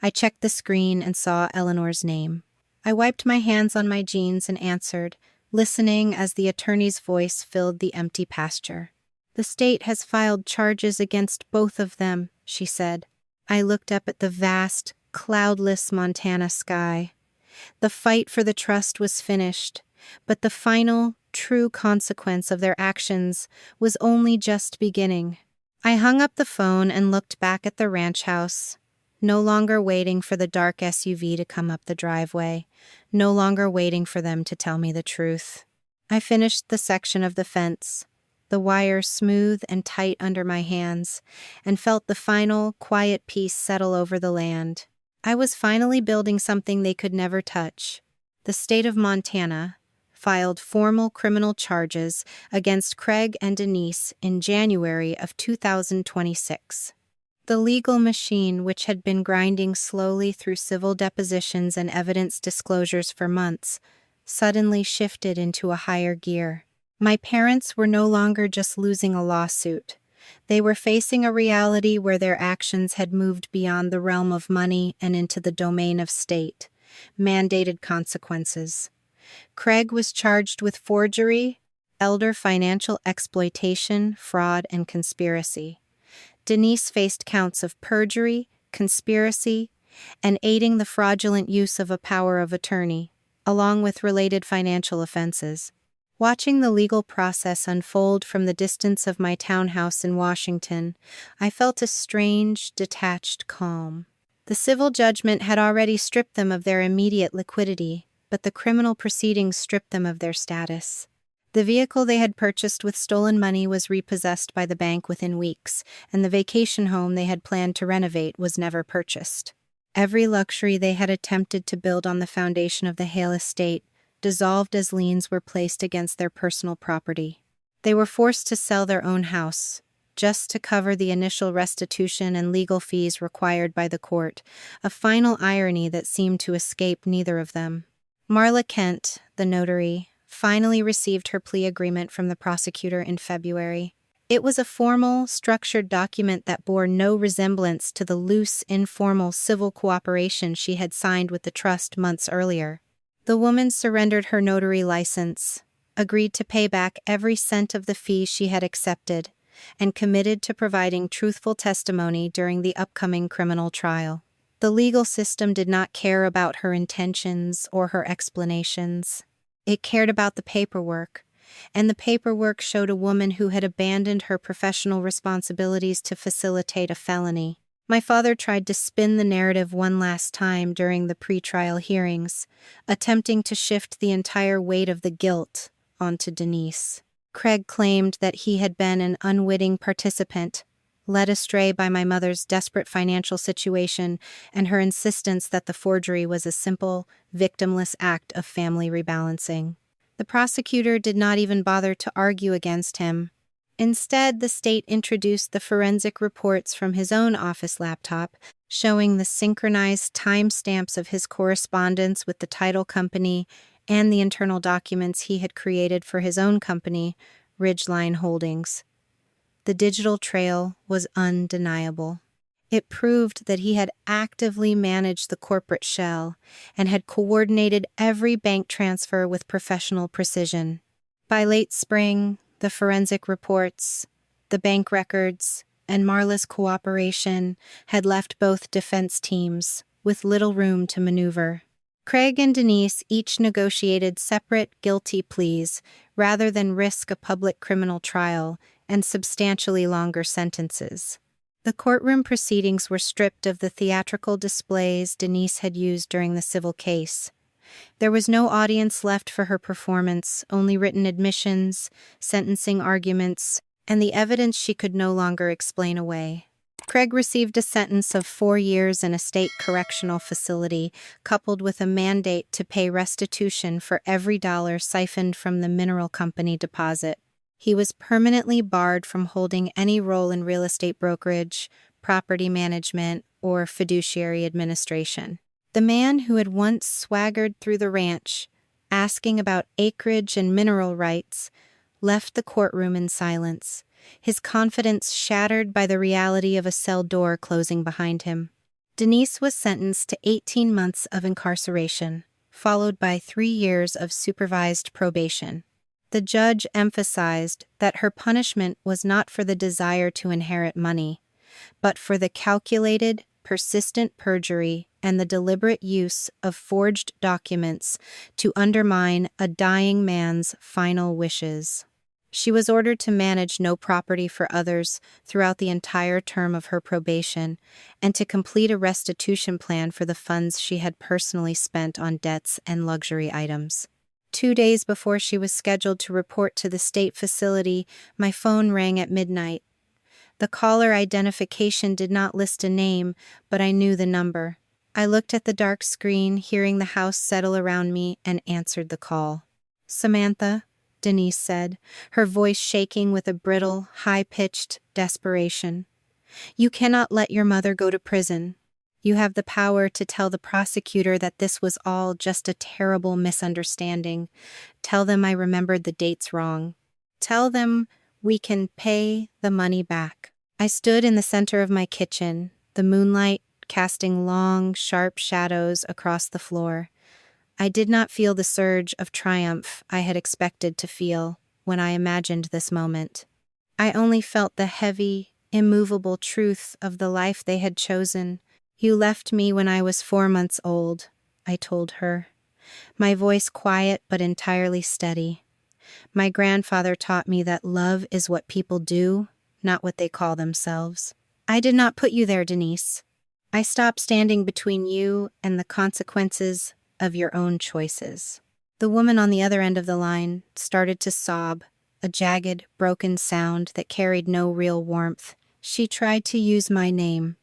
I checked the screen and saw Eleanor's name. I wiped my hands on my jeans and answered, listening as the attorney's voice filled the empty pasture. "The state has filed charges against both of them," she said. I looked up at the vast, cloudless Montana sky. The fight for the trust was finished, but the final, true consequence of their actions was only just beginning. I hung up the phone and looked back at the ranch house, no longer waiting for the dark SUV to come up the driveway, no longer waiting for them to tell me the truth. I finished the section of the fence, the wire smooth and tight under my hands, and felt the final, quiet peace settle over the land. I was finally building something they could never touch. The state of Montana filed formal criminal charges against Craig and Denise in January of 2026. The legal machine, which had been grinding slowly through civil depositions and evidence disclosures for months, suddenly shifted into a higher gear. My parents were no longer just losing a lawsuit. They were facing a reality where their actions had moved beyond the realm of money and into the domain of state, mandated consequences. Craig was charged with forgery, elder financial exploitation, fraud, and conspiracy. Denise faced counts of perjury, conspiracy, and aiding the fraudulent use of a power of attorney, along with related financial offenses. Watching the legal process unfold from the distance of my townhouse in Washington, I felt a strange, detached calm. The civil judgment had already stripped them of their immediate liquidity, but the criminal proceedings stripped them of their status. The vehicle they had purchased with stolen money was repossessed by the bank within weeks, and the vacation home they had planned to renovate was never purchased. Every luxury they had attempted to build on the foundation of the Hale estate dissolved as liens were placed against their personal property. They were forced to sell their own house, just to cover the initial restitution and legal fees required by the court, a final irony that seemed to escape neither of them. Marla Kent, the notary, finally received her plea agreement from the prosecutor in February. It was a formal, structured document that bore no resemblance to the loose, informal civil cooperation she had signed with the trust months earlier. The woman surrendered her notary license, agreed to pay back every cent of the fee she had accepted, and committed to providing truthful testimony during the upcoming criminal trial. The legal system did not care about her intentions or her explanations. It cared about the paperwork, and the paperwork showed a woman who had abandoned her professional responsibilities to facilitate a felony. My father tried to spin the narrative one last time during the pretrial hearings, attempting to shift the entire weight of the guilt onto Denise. Craig claimed that he had been an unwitting participant, led astray by my mother's desperate financial situation and her insistence that the forgery was a simple, victimless act of family rebalancing. The prosecutor did not even bother to argue against him. Instead, the state introduced the forensic reports from his own office laptop, showing the synchronized timestamps of his correspondence with the title company and the internal documents he had created for his own company, Ridgeline Holdings. The digital trail was undeniable. It proved that he had actively managed the corporate shell and had coordinated every bank transfer with professional precision. By late spring, the forensic reports, the bank records, and Marla's cooperation had left both defense teams with little room to maneuver. Craig and Denise each negotiated separate guilty pleas rather than risk a public criminal trial and substantially longer sentences. The courtroom proceedings were stripped of the theatrical displays Denise had used during the civil case. There was no audience left for her performance, only written admissions, sentencing arguments, and the evidence she could no longer explain away. Craig received a sentence of 4 years in a state correctional facility, coupled with a mandate to pay restitution for every dollar siphoned from the mineral company deposit. He was permanently barred from holding any role in real estate brokerage, property management, or fiduciary administration. The man who had once swaggered through the ranch, asking about acreage and mineral rights, left the courtroom in silence, his confidence shattered by the reality of a cell door closing behind him. Denise was sentenced to 18 months of incarceration, followed by 3 years of supervised probation. The judge emphasized that her punishment was not for the desire to inherit money, but for the calculated, persistent perjury and the deliberate use of forged documents to undermine a dying man's final wishes. She was ordered to manage no property for others throughout the entire term of her probation and to complete a restitution plan for the funds she had personally spent on debts and luxury items. 2 days before she was scheduled to report to the state facility, my phone rang at midnight. The caller identification did not list a name, but I knew the number. I looked at the dark screen, hearing the house settle around me, and answered the call. "Samantha," Denise said, her voice shaking with a brittle, high-pitched desperation. "You cannot let your mother go to prison. You have the power to tell the prosecutor that this was all just a terrible misunderstanding. Tell them I remembered the dates wrong. Tell them We can pay the money back. I stood in the center of my kitchen, the moonlight casting long, sharp shadows across the floor. I did not feel the surge of triumph I had expected to feel when I imagined this moment. I only felt the heavy, immovable truth of the life they had chosen. You left me when I was 4 months old, I told her, my voice quiet but entirely steady. My grandfather taught me that love is what people do, not what they call themselves. I did not put you there, Denise. I stopped standing between you and the consequences of your own choices. The woman on the other end of the line started to sob, a jagged, broken sound that carried no real warmth. She tried to use my name,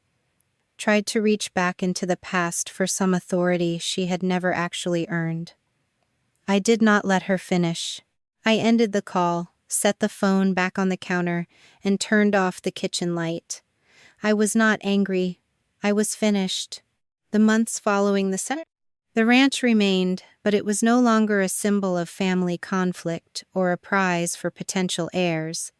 tried to reach back into the past for some authority she had never actually earned. I did not let her finish. I ended the call, set the phone back on the counter, and turned off the kitchen light. I was not angry. I was finished. The months following the ranch remained, but it was no longer a symbol of family conflict or a prize for potential heirs.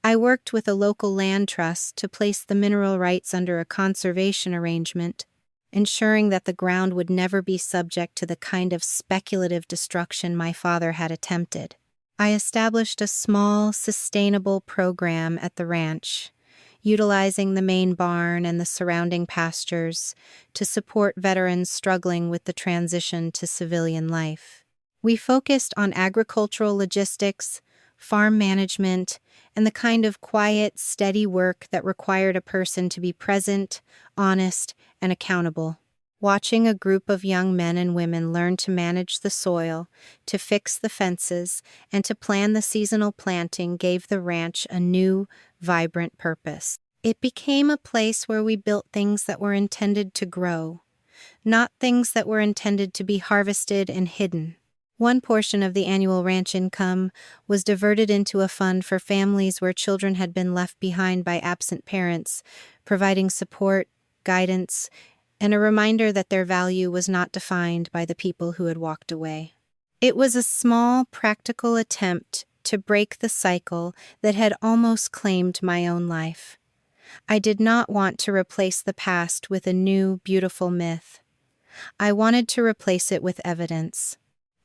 I worked with a local land trust to place the mineral rights under a conservation arrangement, ensuring that the ground would never be subject to the kind of speculative destruction my father had attempted. I established a small, sustainable program at the ranch, utilizing the main barn and the surrounding pastures to support veterans struggling with the transition to civilian life. We focused on agricultural logistics, farm management, and the kind of quiet, steady work that required a person to be present, honest, and accountable. Watching a group of young men and women learn to manage the soil, to fix the fences, and to plan the seasonal planting gave the ranch a new, vibrant purpose. It became a place where we built things that were intended to grow, not things that were intended to be harvested and hidden. One portion of the annual ranch income was diverted into a fund for families where children had been left behind by absent parents, providing support, guidance, and a reminder that their value was not defined by the people who had walked away. It was a small, practical attempt to break the cycle that had almost claimed my own life. I did not want to replace the past with a new, beautiful myth. I wanted to replace it with evidence.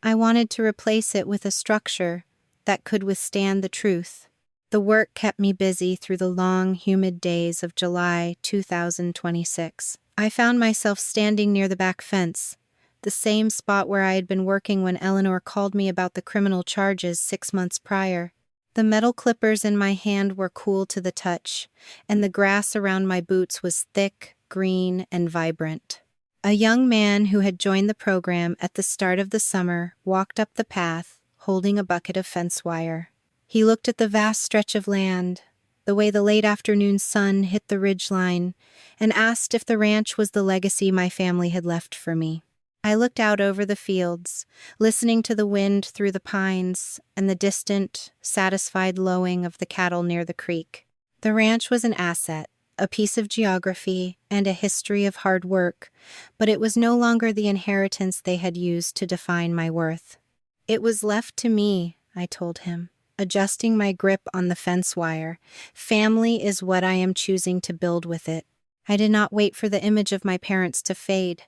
I wanted to replace it with a structure that could withstand the truth. The work kept me busy through the long, humid days of July 2026. I found myself standing near the back fence, the same spot where I had been working when Eleanor called me about the criminal charges 6 months prior. The metal clippers in my hand were cool to the touch, and the grass around my boots was thick, green, and vibrant. A young man who had joined the program at the start of the summer walked up the path, holding a bucket of fence wire. He looked at the vast stretch of land, the way the late afternoon sun hit the ridgeline, and asked if the ranch was the legacy my family had left for me. I looked out over the fields, listening to the wind through the pines and the distant, satisfied lowing of the cattle near the creek. The ranch was an asset, a piece of geography, and a history of hard work, but it was no longer the inheritance they had used to define my worth. It was left to me, I told him, adjusting my grip on the fence wire. Family is what I am choosing to build with it. I did not wait for the image of my parents to fade.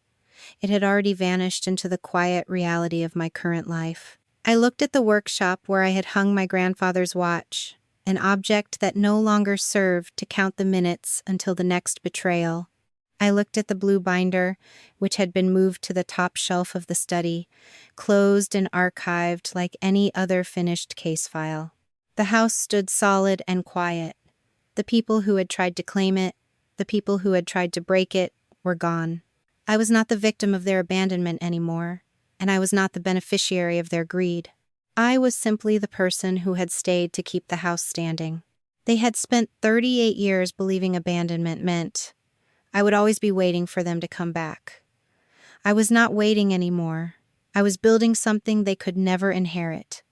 It had already vanished into the quiet reality of my current life. I looked at the workshop where I had hung my grandfather's watch, an object that no longer served to count the minutes until the next betrayal. I looked at the blue binder, which had been moved to the top shelf of the study, closed and archived like any other finished case file. The house stood solid and quiet. The people who had tried to claim it, the people who had tried to break it, were gone. I was not the victim of their abandonment anymore, and I was not the beneficiary of their greed. I was simply the person who had stayed to keep the house standing. They had spent 38 years believing abandonment meant I would always be waiting for them to come back. I was not waiting anymore. I was building something they could never inherit.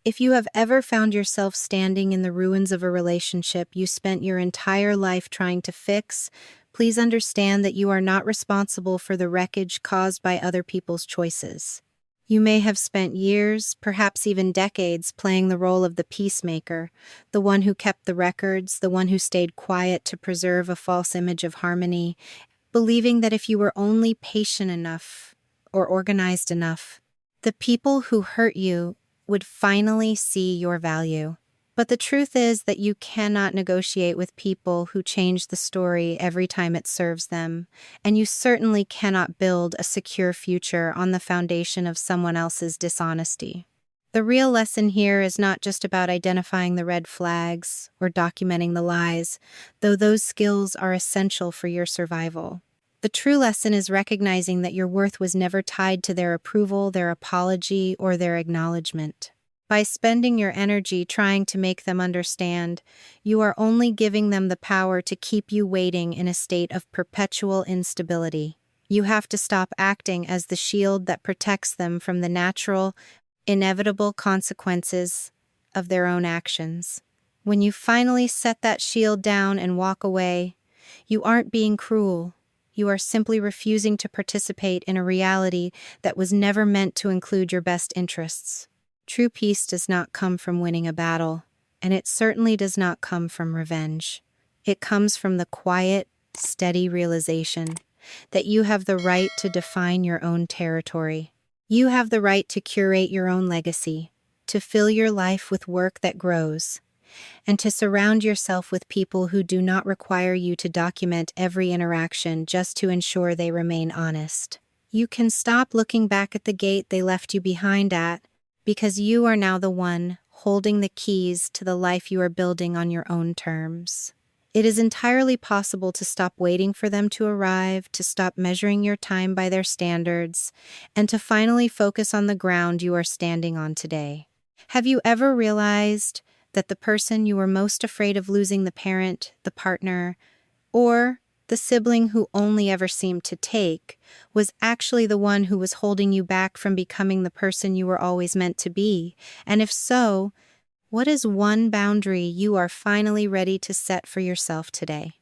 If you have ever found yourself standing in the ruins of a relationship you spent your entire life trying to fix, please understand that you are not responsible for the wreckage caused by other people's choices. You may have spent years, perhaps even decades, playing the role of the peacemaker, the one who kept the records, the one who stayed quiet to preserve a false image of harmony, believing that if you were only patient enough or organized enough, the people who hurt you would finally see your value. But the truth is that you cannot negotiate with people who change the story every time it serves them, and you certainly cannot build a secure future on the foundation of someone else's dishonesty. The real lesson here is not just about identifying the red flags or documenting the lies, though those skills are essential for your survival. The true lesson is recognizing that your worth was never tied to their approval, their apology, or their acknowledgement. By spending your energy trying to make them understand, you are only giving them the power to keep you waiting in a state of perpetual instability. You have to stop acting as the shield that protects them from the natural, inevitable consequences of their own actions. When you finally set that shield down and walk away, you aren't being cruel. You are simply refusing to participate in a reality that was never meant to include your best interests. True peace does not come from winning a battle, and it certainly does not come from revenge. It comes from the quiet, steady realization that you have the right to define your own territory. You have the right to curate your own legacy, to fill your life with work that grows, and to surround yourself with people who do not require you to document every interaction just to ensure they remain honest. You can stop looking back at the gate they left you behind at, because you are now the one holding the keys to the life you are building on your own terms. It is entirely possible to stop waiting for them to arrive, to stop measuring your time by their standards, and to finally focus on the ground you are standing on today. Have you ever realized that the person you were most afraid of losing, the parent, the partner, or the sibling who only ever seemed to take, was actually the one who was holding you back from becoming the person you were always meant to be? And if so, what is one boundary you are finally ready to set for yourself today?